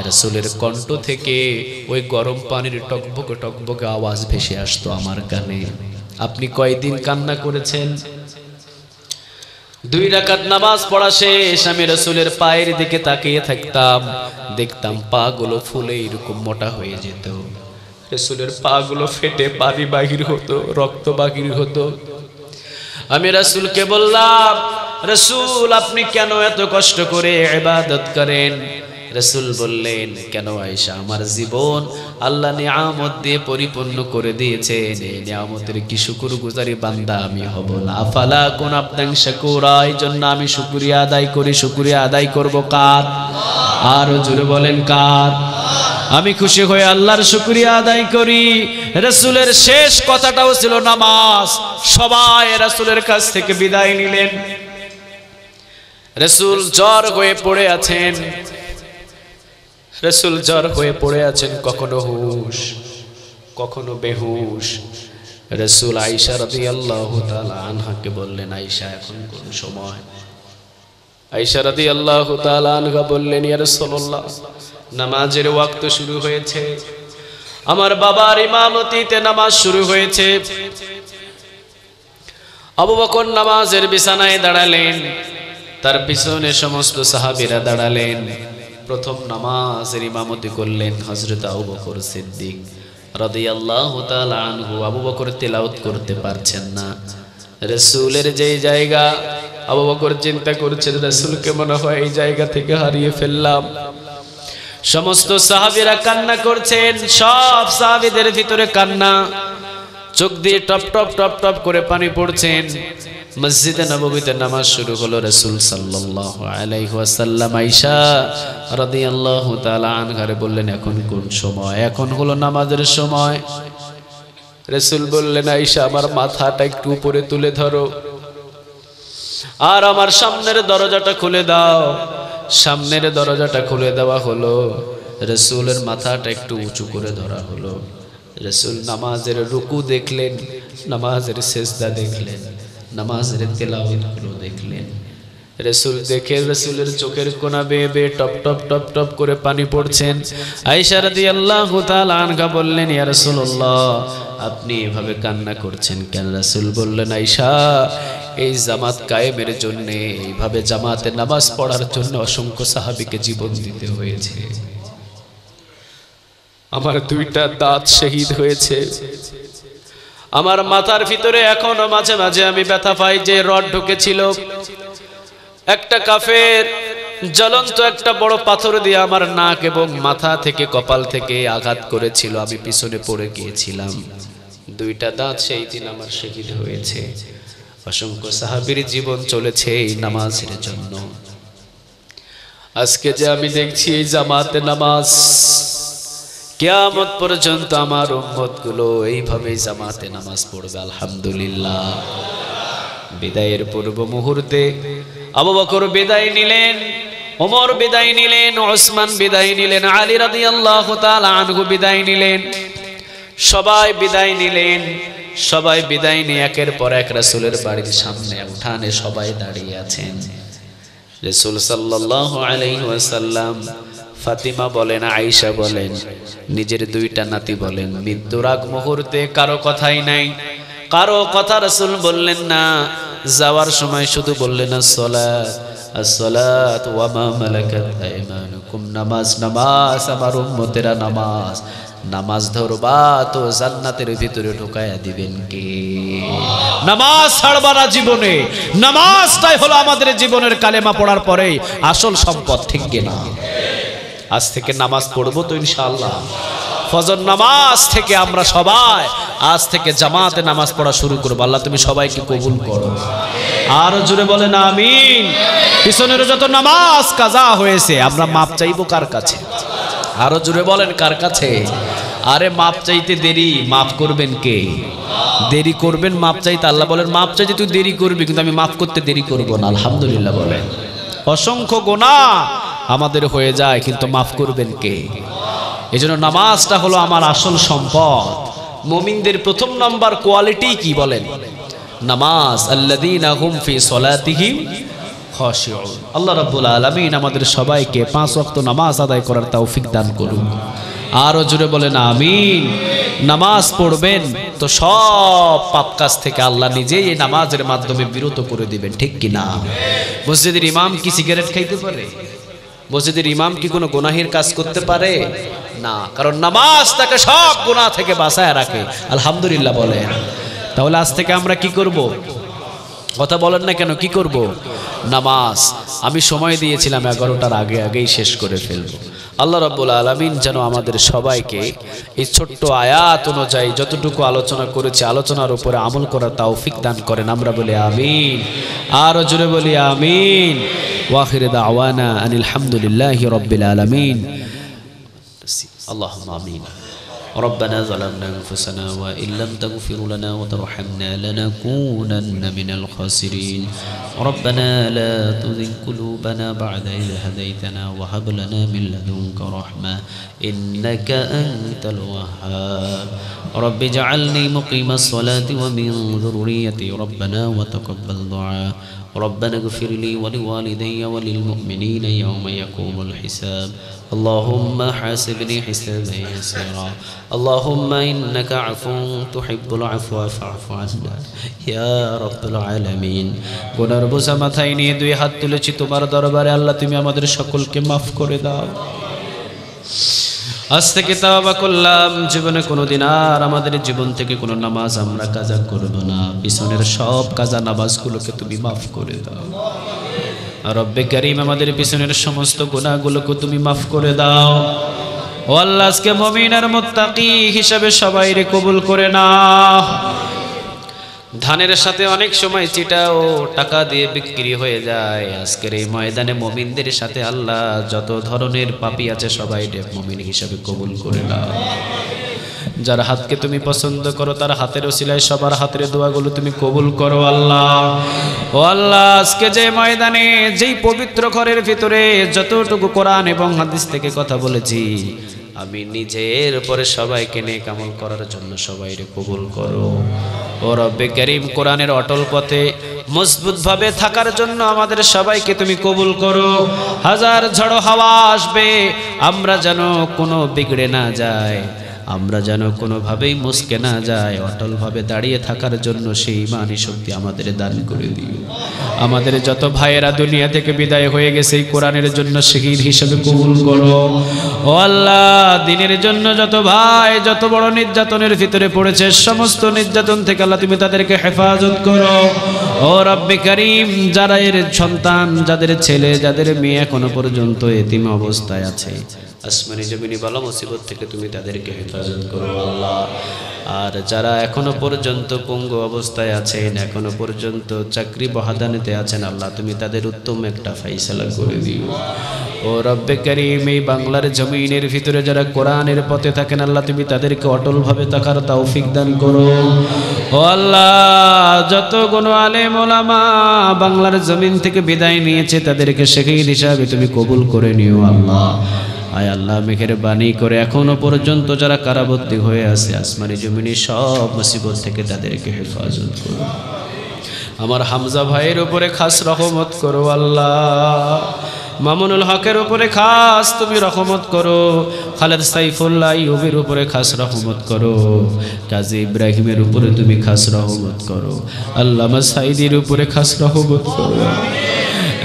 রাসূলের কণ্ঠ থেকে ওই গরম পানির টকবক টকবক আওয়াজ ভেসে আসতো আমার কানে। আপনি কয়দিন কান্না করেছেন? 2 রাকাত নামাজ পড়া শেষ, আমি রাসূলের পায়ের দিকে তাকিয়ে থাকতাম, দেখতাম পা গুলো ফুলে এরকম মোটা হয়ে যেত। রাসূলের পা গুলো ফেটে পানি বাহির হতো, রক্ত বাহির হতো। আমি রাসূলকে বললাম রাসূল আপনি কেন এত কষ্ট করে ইবাদত করেন? রাসূল বললেন কেন আয়েশা, আমার জীবন আল্লাহ নিয়ামত দিয়ে পরিপূর্ণ করে দিয়েছেন, এই নিয়ামতের কি শুকরগুজারি বান্দা আমি হব না? আফালা কুন আবদান শাকুরা, এই জন্য আমি শুকরিয়া আদায় করি। শুকরিয়া আদায় করব কার? আর জোরে বলেন কার? আমি খুশি হয়ে আল্লাহর শুকরিয়া আদায় করি। রাসূলের শেষ কথাটাও ছিল নামাজ। সবাই রাসূলের কাছ থেকে বিদায় নিলেন। রাসূল জ্বর হয়ে পড়ে আছেন, রাসূল জ্বর হয়ে পড়ে আছেন, কখনো হুশ কখনো বেহুশ। রাসূল আয়েশা রাদিয়াল্লাহু তাআলা আনহাকে বললেন আয়েশা এখন কোন সময়? আয়েশা রাদিয়াল্লাহু তাআলা আনহা বললেন ইয়া রাসূলুল্লাহ নামাজের ওয়াক্ত শুরু হয়েছে, আমার বাবার ইমামতিতে নামাজ শুরু হয়েছে। আবু বকর নামাজের বিছানায় দাঁড়ালেন, তার পিছনে সমস্ত সাহাবীরা দাঁড়ালেন। প্রথম নামাজের ইমামতি করলেন হযরত আবু বকর সিদ্দিক রাদিয়াল্লাহু তাআলা আনহু। আবু বকর তেলাওয়াত করতে পারছেন না। রাসূলের যেই জায়গা, আবু বকর চিন্তা করছেন রাসূলকে মনে হয় এই জায়গা থেকে হারিয়ে ফেললাম। সমস্ত সাহাবীরা কান্না করছেন, সব সাহাবীদের ভিতরে কান্না, চোখ দিয়ে টপ টপ টপ টপ করে পানি পড়ছেন। মসজিদে নববীতে নামাজ শুরু হলো। রাসূল সাল্লাল্লাহু আলাইহি ওয়াসাল্লাম আয়েশা রাদিয়াল্লাহু তাআলা আনহারে বললেন এখন কোন সময়? এখন হলো নামাজের সময়। রাসূল বললেন আয়েশা আমার মাথাটা একটু উপরে তুলে ধরো আর আমার সামনের দরজাটা খুলে দাও। সামনের দরজাটা খুলে দেওয়া হলো, রাসূলের মাথাটা একটু উঁচু করে ধরা হলো। রাসূল নামাজের রুকু দেখলেন, নামাজের সিজদা দেখলেন, নামাজের তেলাওয়াতগুলো দেখলেন। রাসূল দেখে রাসূলের চোখের কোনা বেয়ে বেয়ে টপ টপ টপ টপ করে পানি পড়ছেন। আয়েশা রাদিয়াল্লাহু তাআলা আনহা বললেন ইয়া রাসূলুল্লাহ আপনি এভাবে কান্না করছেন কেন? রাসূল বললেন, আয়েশা, এই জামাত কায়েমের জন্য, এইভাবে জামাতে নামাজ পড়ার জন্য অসংখ্য সাহাবীকে জীবন দিতে হয়েছে। আমার দুইটা দাঁত শহীদ হয়েছে। আমার মাথার ভিতরে এখনো মাঝে মাঝে আমি ব্যথা পাই, যে রড ঢুকেছিল, একটা কাফের জ্বলন্ত একটা বড় পাথর দিয়ে আমার নাক এবং মাথা থেকে কপাল থেকে আঘাত করেছিল, আমি পিছনে পড়ে গিয়েছিলাম। দুইটা দাঁত সেই দিন আমার শহীদ হয়েছে। অসংখ্য সাহাবীর জীবন চলেছে এই নামাজের জন্য। আজকে যে আমি দেখছি এই জামাতে নামাজ, কিয়ামত পর্যন্ত আমার উম্মতগুলো এইভাবে জামাতে নামাজ পড়বে আলহামদুলিল্লাহ। বিদায়ের পূর্ব মুহূর্তে আবু বকর বিদায় নিলেন, ওমর বিদায় নিলেন, ওসমান বিদায় নিলেন, আলী রাদিয়াল্লাহু তাআলা আনহু বিদায় নিলেন, সবাই বিদায় নিলেন। সবাই বিদায় নিয়ে একের পর এক রাসূলের বাড়ির সামনে উঠানে সবাই দাঁড়িয়ে আছেন। রাসূল সাল্লাল্লাহু আলাইহি ওয়াসাল্লাম, ফাতিমা বলেন, আয়েশা বলেন, নিজের দুইটা নাতি বলেন, মৃত্যুর আগ মুহূর্তে কারো কথাই নাই, কারো কথা রাসূল বললেন না। যাওয়ার সময় শুধু বললেন, আসসালাত আসসালাত ওয়া মা মালাকাত আইমানুকুম, নামাজ নামাজ, আমার উম্মতেরা নামাজ, নামাজ ধরবা তো জান্নাতের ভিতরে ঢুকায়া দিবেন কে? নামাজ ছাড়বা না জীবনে। নামাজটাই হলো আমাদের জীবনের কালেমা পড়ার পরেই আসল সম্পদ, ঠিক কিনা? আজ থেকে নামাজ পড়বো তো ইনশাআল্লাহ। ফজর নামাজ থেকে আমরা সবাই আজ থেকে জামাতে নামাজ পড়া শুরু করবো। আল্লাহ তুমি সবাইকে কবুল করো। আরো জোরে বলেন আমিন। পিছনের যত নামাজ কাজা হয়েছে আমরা মাপ চাইবো কার কাছে? আরো জোরে বলেন কার কাছে? আরে মাপ চাইতে দেরি, মাফ করবেন কে? দেরি করবেন মাপ চাইতে। আল্লাহ বলেন, মাপ চাইতে তুই দেরি করবি, কিন্তু আমি মাফ করতে দেরি করবো না। আলহামদুলিল্লাহ বলেন। অসংখ্য গুনাহ আমাদের হয়ে যায়, কিন্তু মাফ করবেন কে? এজন্য নামাজটা হলো আমার আসল সম্পদ। মুমিনদের প্রথম নাম্বার কোয়ালিটি কি বলেন? নামাজ। আল্লাযীনা হুম ফি সলাতিহিম খাশিউন। আল্লাহ রাব্বুল আলামিন আমাদের সবাইকে 5 ওয়াক্ত নামাজ আদায় করার তৌফিক দান করুন। আরো জোরে বলেন আমিন। নামাজ পড়বেন তো সব পাপ কাজ থেকে আল্লাহ নিজেই এই নামাজের মাধ্যমে বিরত করে দিবেন, ঠিক কি না? মসজিদের ইমাম কি সিগারেট খাইতে পারে? মসজিদের ইমাম কি কোনো গুনাহের কাজ করতে পারে? না, কারণ নামাজ তাকে সব গুনাহ থেকে বাঁচায় রাখে। আলহামদুলিল্লাহ বলেন। তাহলে আজ থেকে আমরা কি করব? কথা বলেন না কেন? কি করব? নামাজ। আমি সময় দিয়েছিলাম 11টার আগেই শেষ করে ফেলব। আল্লাহ রাব্বুল আলামিন যেন আমাদের সবাইকে এই ছোট্ট আয়াত অনুযায়ী যতটুকু আলোচনা করেছে আলোচনার উপরে আমল করার তৌফিক দান করেন। আমরা বলি আমিন। আরো জোরে বলি আমিন। ওয়াখির দাওয়ানা আনিল হামদুলিল্লাহি রাব্বিল আলামিন। আল্লাহুম্মা আমিন। ربنا ظلمنا أنفسنا وإن لم تغفر لنا وترحمنا لنكونن من الخاسرين. ربنا لا تزغ قلوبنا بعد إذ هديتنا وهب لنا من لدنك رحمة إنك أنت الوهاب. رب اجعلني مقيم الصلاة ومن ذريتي ربنا وتقبل دعاء. ربنا اغفر لي ولوالدي وللمؤمنين يوم يقوم الحساب. اللهم حاسبني حسابا يسيرا. اللهم إنك عفو تحب العفو فاعف عنا يا رب العالمين. গুনার বোঝা মাথায় নিয়ে দুই হাত তুলেছি তোমার দরবারে। আল্লাহ তুমি আমাদের সকলকে মাফ করে দাও। আজ থেকে তাওবা করলাম, জীবনে কোনোদিন আর আমাদের জীবন থেকে কোনো নামাজ আমরা কাজা করব না। পিছনের সব কাজা নামাজগুলোকে তুমি মাফ করে দাও। রব্বে কারীম আমাদের পিছনের সমস্ত গুনাহগুলোকে তুমি মাফ করে দাও। ও আল্লাহ, আজকে মুমিন আর মুত্তাকি হিসাবে সবাইরে কবুল করে নাও। ধানের সাথে অনেক সময় চিটা ও টাকা দিয়ে বিক্রি হয়ে যায়। আজকের এই ময়দানে মুমিনদের সাথে আল্লাহ যত ধরনের পাপী আছে সবাইরে মুমিন হিসাবে কবুল করে নাও। যার হাতকে তুমি পছন্দ করো তার হাতের ওসিলায় সবার হাতের দোয়াগুলো তুমি কবুল করো আল্লাহ। ও আল্লাহ, আজকে যে ময়দানে যেই পবিত্র ঘরের ভিতরে যতটুকু কোরআন এবং হাদিস থেকে কথা বলেছি, আমি নিজের উপরে সবাইকে নেক আমল করার জন্য সবাইরে কবুল করো। ও রব্বে কারীম, কোরআনের অটল পথে মজবুতভাবে থাকার জন্য আমাদের সবাইকে তুমি কবুল করো। হাজার ঝড়ো হাওয়া আসবে, আমরা যেন কোনো বিগড়ে না যায়। আমরা যেন কোনোভাবেই মুসকে না যায়, অটলভাবে দাঁড়িয়ে থাকার জন্য সেই ইমানি শক্তি আমাদের দান করে দিও। আমাদের যত ভাইয়েরা দুনিয়া থেকে বিদায় হয়ে গেছে এই কোরআনের জন্য শহীদ হিসেবে কবুল করো। ও আল্লাহ, দ্বীনের জন্য যত ভাই যত বড় নির্যাতনের ভিতরে পড়েছে, সমস্ত নির্যাতন থেকে আল্লাহ তুমি তাদেরকে হেফাজত করো। ও রব্বে কারীম, যারা এর সন্তান, যাদের ছেলে যাদের মেয়ে এখনো পর্যন্ত এতিম অবস্থায় আছে, আসমানি জমিনি বালা মুসিবত থেকে তুমি তাদেরকে হেফাজত করো আল্লাহ। আর যারা এখনো পর্যন্ত পঙ্গু অবস্থায় আছেন, এখনো পর্যন্ত চাকরি বহাদানেতে আছেন, আল্লাহ তুমি তাদের উত্তম একটা ফাইসালা করে দিও। ও রব্বে কারীম, এই বাংলার জমিনের ভিতরে যারা কোরআনের পথে থাকেন, আল্লাহ তুমি তাদেরকে অটলভাবে থাকার তৌফিক দান করো। ও আল্লাহ, যত কোনো আলেম ওলামা বাংলার জমিন থেকে বিদায় নিয়েছে, তাদেরকে শহীদ হিসাবে তুমি কবুল করে নিও আল্লাহ। আয় আল্লাহ, মেহেরবানি করে এখনো পর্যন্ত যারা কারাবন্দী হয়ে আছে, আসমানি জমিনি সব মুসিবত থেকে তাদেরকে হেফাজত করো। আমার হামজা ভাইয়ের উপরে খাস রহমত করো আল্লাহ। মামুনুল হকের উপরে খাস তুমি রহমত করো। খালেদ সাইফুল্লাহ ইউবির উপরে খাস রহমত করো। কাজী ইব্রাহিমের উপরে তুমি খাস রহমত করো। আল্লামা সাইদির উপরে খাস রহমত করো।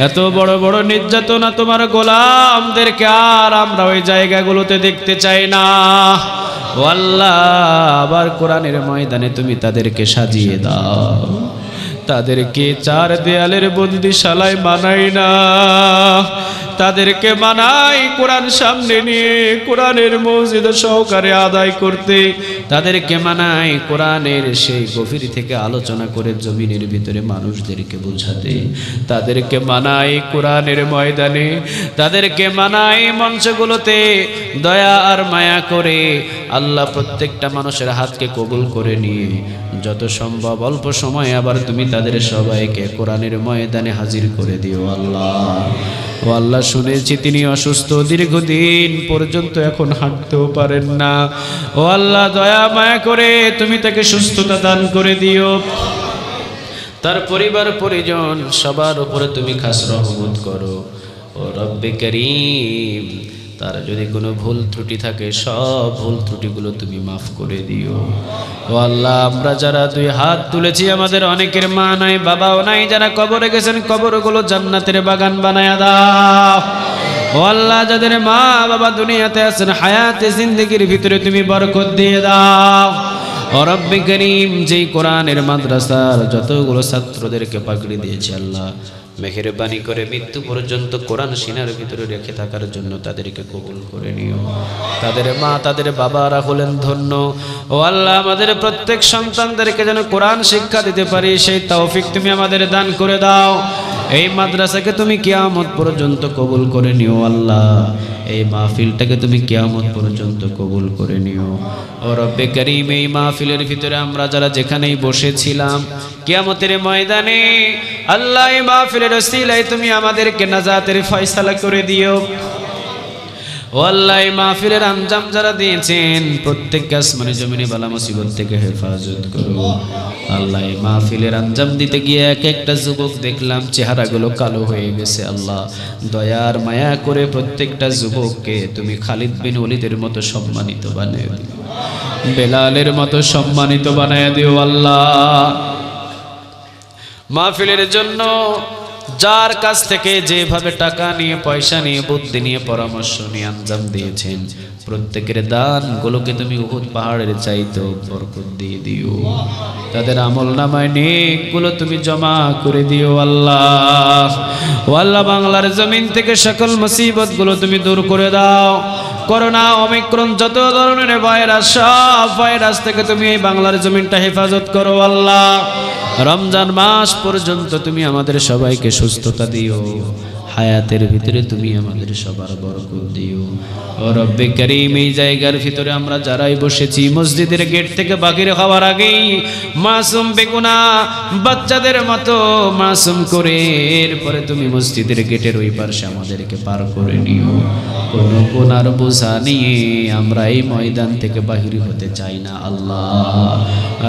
এত বড় বড় নির্যাতনা তোমার গোলামদেরকে আর আমরা ওই জায়গাগুলোতে দেখতে চাই না। ও আল্লাহ, আবার কোরআনের ময়দানে তুমি তাদেরকে সাজিয়ে দাও। তাদেরকে চার দেয়ালের বন্দিশালায় মানাই না, তাদেরকে মানাই কোরআন সামনে নিয়ে কোরআনের মসজিদ সহকারে আদায় করতে। তাদেরকে মানাই কোরআনের সেই গভীর থেকে আলোচনা করে জমিনের ভিতরে মানুষদেরকে বোঝাতে। তাদেরকে মানাই কোরআনের ময়দানে, তাদেরকে মানাই মঞ্চগুলোতে দয়া আর মায়া করে। আল্লাহ, প্রত্যেকটা মানুষের হাতকে কবুল করে নিয়ে যত সম্ভব অল্প সময় আবার তুমি তাদের সবাইকে কোরআনের ময়দানে হাজির করে দিও আল্লাহ। ও আল্লাহ, শুনেছি তিনি অসুস্থ, দীর্ঘদিন পর্যন্ত এখন হাঁটতেও পারেন না। ও আল্লাহ, দয়া মায়া করে তুমি তাকে সুস্থতা দান করে দিও। তার পরিবার পরিজন সবার উপরে তুমি খাস রহমত করো। ও রব্বে কারীম, তার যদি কোনো ভুল ত্রুটি থাকে সব ভুল ত্রুটিগুলো তুমি মাফ করে দিও। ও আল্লাহ, আমরা যারা দুই হাত তুলেছি, আমাদের অনেকের মা নাই বাবাও নাই, যারা কবরে গেছেন কবরগুলো জান্নাতের বাগান বানায়া দাও। ও আল্লাহ, যাদের মা বাবা দুনিয়াতে আছেন, হায়াতে জিন্দেগির ভিতরে তুমি বরকত দিয়ে দাও। ও রব্বে কারীম, যেই কোরআনের মাদ্রাসার যতগুলো ছাত্রদেরকে পাকড়ি দিয়েছে আল্লাহ, মেহেরবানি করে মৃত্যু পর্যন্ত কোরআন সিনার ভিতরে রেখে থাকার জন্য তাদেরকে কবুল করে নিও। তাদের মা তাদের বাবারা হলেন ধন্য। ও আল্লাহ, আমাদের প্রত্যেক সন্তানদেরকে যেন কোরআন শিক্ষা দিতে পারি সেই তৌফিক তুমি আমাদের দান করে দাও। এই মাদ্রাসাকে তুমি কিয়ামত পর্যন্ত কবুল করে নিও আল্লাহ। এই মাহফিলটাকে তুমি কিয়ামত পর্যন্ত কবুল করে নিও। ও রব্বে কারীম, এই মাহফিলের ভিতরে আমরা যারা যেখানেই বসেছিলাম, কিয়ামতের ময়দানে আল্লাহ এই মাহফিলের ওসিলায় তুমি আমাদেরকে নাজাতের ফয়সালা করে দিও। ও আল্লাহ, এই মাহফিলের আঞ্জাম যারা দিয়েছেন প্রত্যেককে আসমানি জমিনে বালা মুসিবত থেকে হেফাজত করো আল্লাহ। এই মাহফিলের আঞ্জাম দিতে গিয়ে এক একটা যুবক দেখলাম চেহারাগুলো কালো হয়ে গেছে আল্লাহ। দয়ার মায়া করে প্রত্যেকটা যুবককে তুমি খালিদ বিন ওলীদের মতো সম্মানিত বানিয়ে দিও, বেলালের মতো সম্মানিত বানিয়ে দিও আল্লাহ। মাহফিলের জন্য যার কাছ থেকে যেভাবে টাকা নিয়ে পয়সা নিয়ে বুদ্ধি নিয়ে পরামর্শ নিয়ে আঞ্জাম দিয়েছেন প্রত্যেকের দানগুলোকে তুমি উহুদ পাহাড়ের চাইতেও বরকত দিয়ে দিও। তাদের আমল নামায় নেকগুলো তুমি জমা করে দিও আল্লাহ। ও আল্লাহ, বাংলার জমিন থেকে সকল মুসিবতগুলো তুমি দূর করে দাও। করোনা, ওমিক্রন, যত ধরনের ভাইরাস, সব ভাইরাস থেকে তুমি এই বাংলার জমিনটা হেফাজত করো আল্লাহ। রমজান মাস পর্যন্ত তুমি আমাদের সবাইকে সুস্থতা দিও, হায়াতের ভিতরে তুমি আমাদের সবার বরকত দিও। ও রব্বে কারীম, এই জায়গার ভিতরে আমরা যারাই বসেছি মসজিদের গেট থেকে বাহির হওয়ার আগেই মাসুম বেগুনাহ বাচ্চাদের মতো মাসুম করে এরপরে তুমি মসজিদের গেটের ওই পাশে আমাদেরকে পার করে নিও। কোনো গুনার বোঝা নিয়ে আমরা এই ময়দান থেকে বাহির হতে চাই না আল্লাহ।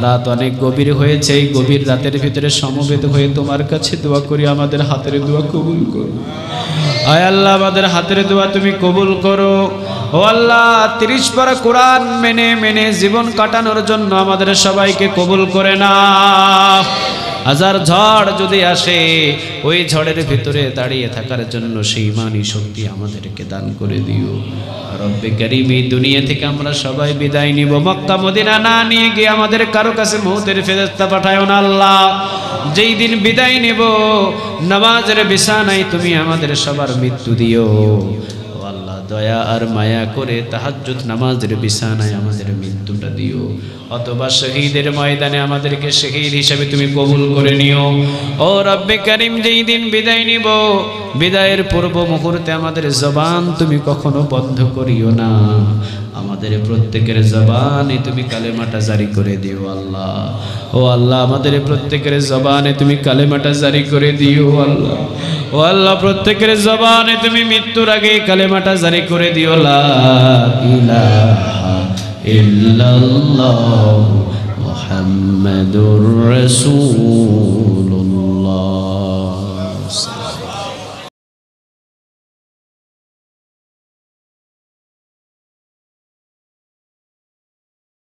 রাত অনেক গভীর হয়েছে, এই গভীর রাতের ভিতরে সমবেত হয়ে তোমার কাছে দোয়া করি, আমাদের হাতের দোয়া কবুল করো। আয় আল্লাহ আমাদের হাতের দোয়া তুমি কবুল করো। ও আল্লাহ 30 পারা কোরআন মেনে মেনে জীবন কাটানোর জন্য আমাদের সবাইকে কবুল করে নাও। হাজার ঝড় যদি আসে ওই ঝড়ের ভিতরে দাঁড়িয়ে থাকার জন্য সেই ইমানি শক্তি আমাদেরকে দান করে দিও। রব্বে কারীম এই দুনিয়া থেকে আমরা সবাই বিদায় নিব, মক্কা মদিনা না নিয়ে গিয়ে আমাদের কারো কাছে মউতের ফেরেশতা পাঠায়ো না আল্লাহ। যেই দিন বিদায় নেব নামাজের বিছানায় তুমি আমাদের সবার মৃত্যু দিও। ও আল্লাহ দয়া আর মায়া করে তাহাজ্জুদ নামাজের বিছানায় আমাদের মৃত্যুটা দিও, অথবা শহীদের ময়দানে আমাদেরকে শহীদ হিসেবে তুমি কবুল করে নিও। ও রব্বে কারীম যেই দিন বিদায় নিব বিদায়ের পূর্ব মুহূর্তে আমাদের জবান তুমি কখনো বন্ধ করিও না, আমাদের প্রত্যেকের জবানে তুমি কালেমাটা জারি করে দিও আল্লাহ। ও আল্লাহ আমাদের প্রত্যেকের জবানে তুমি কালেমাটা জারি করে দিও আল্লাহ। ও আল্লাহ প্রত্যেকের জবানে তুমি মৃত্যুর আগে কালেমাটা জারি করে দিও, লা ইলাহা ইল্লাল্লাহ মুহাম্মাদুর রাসূল।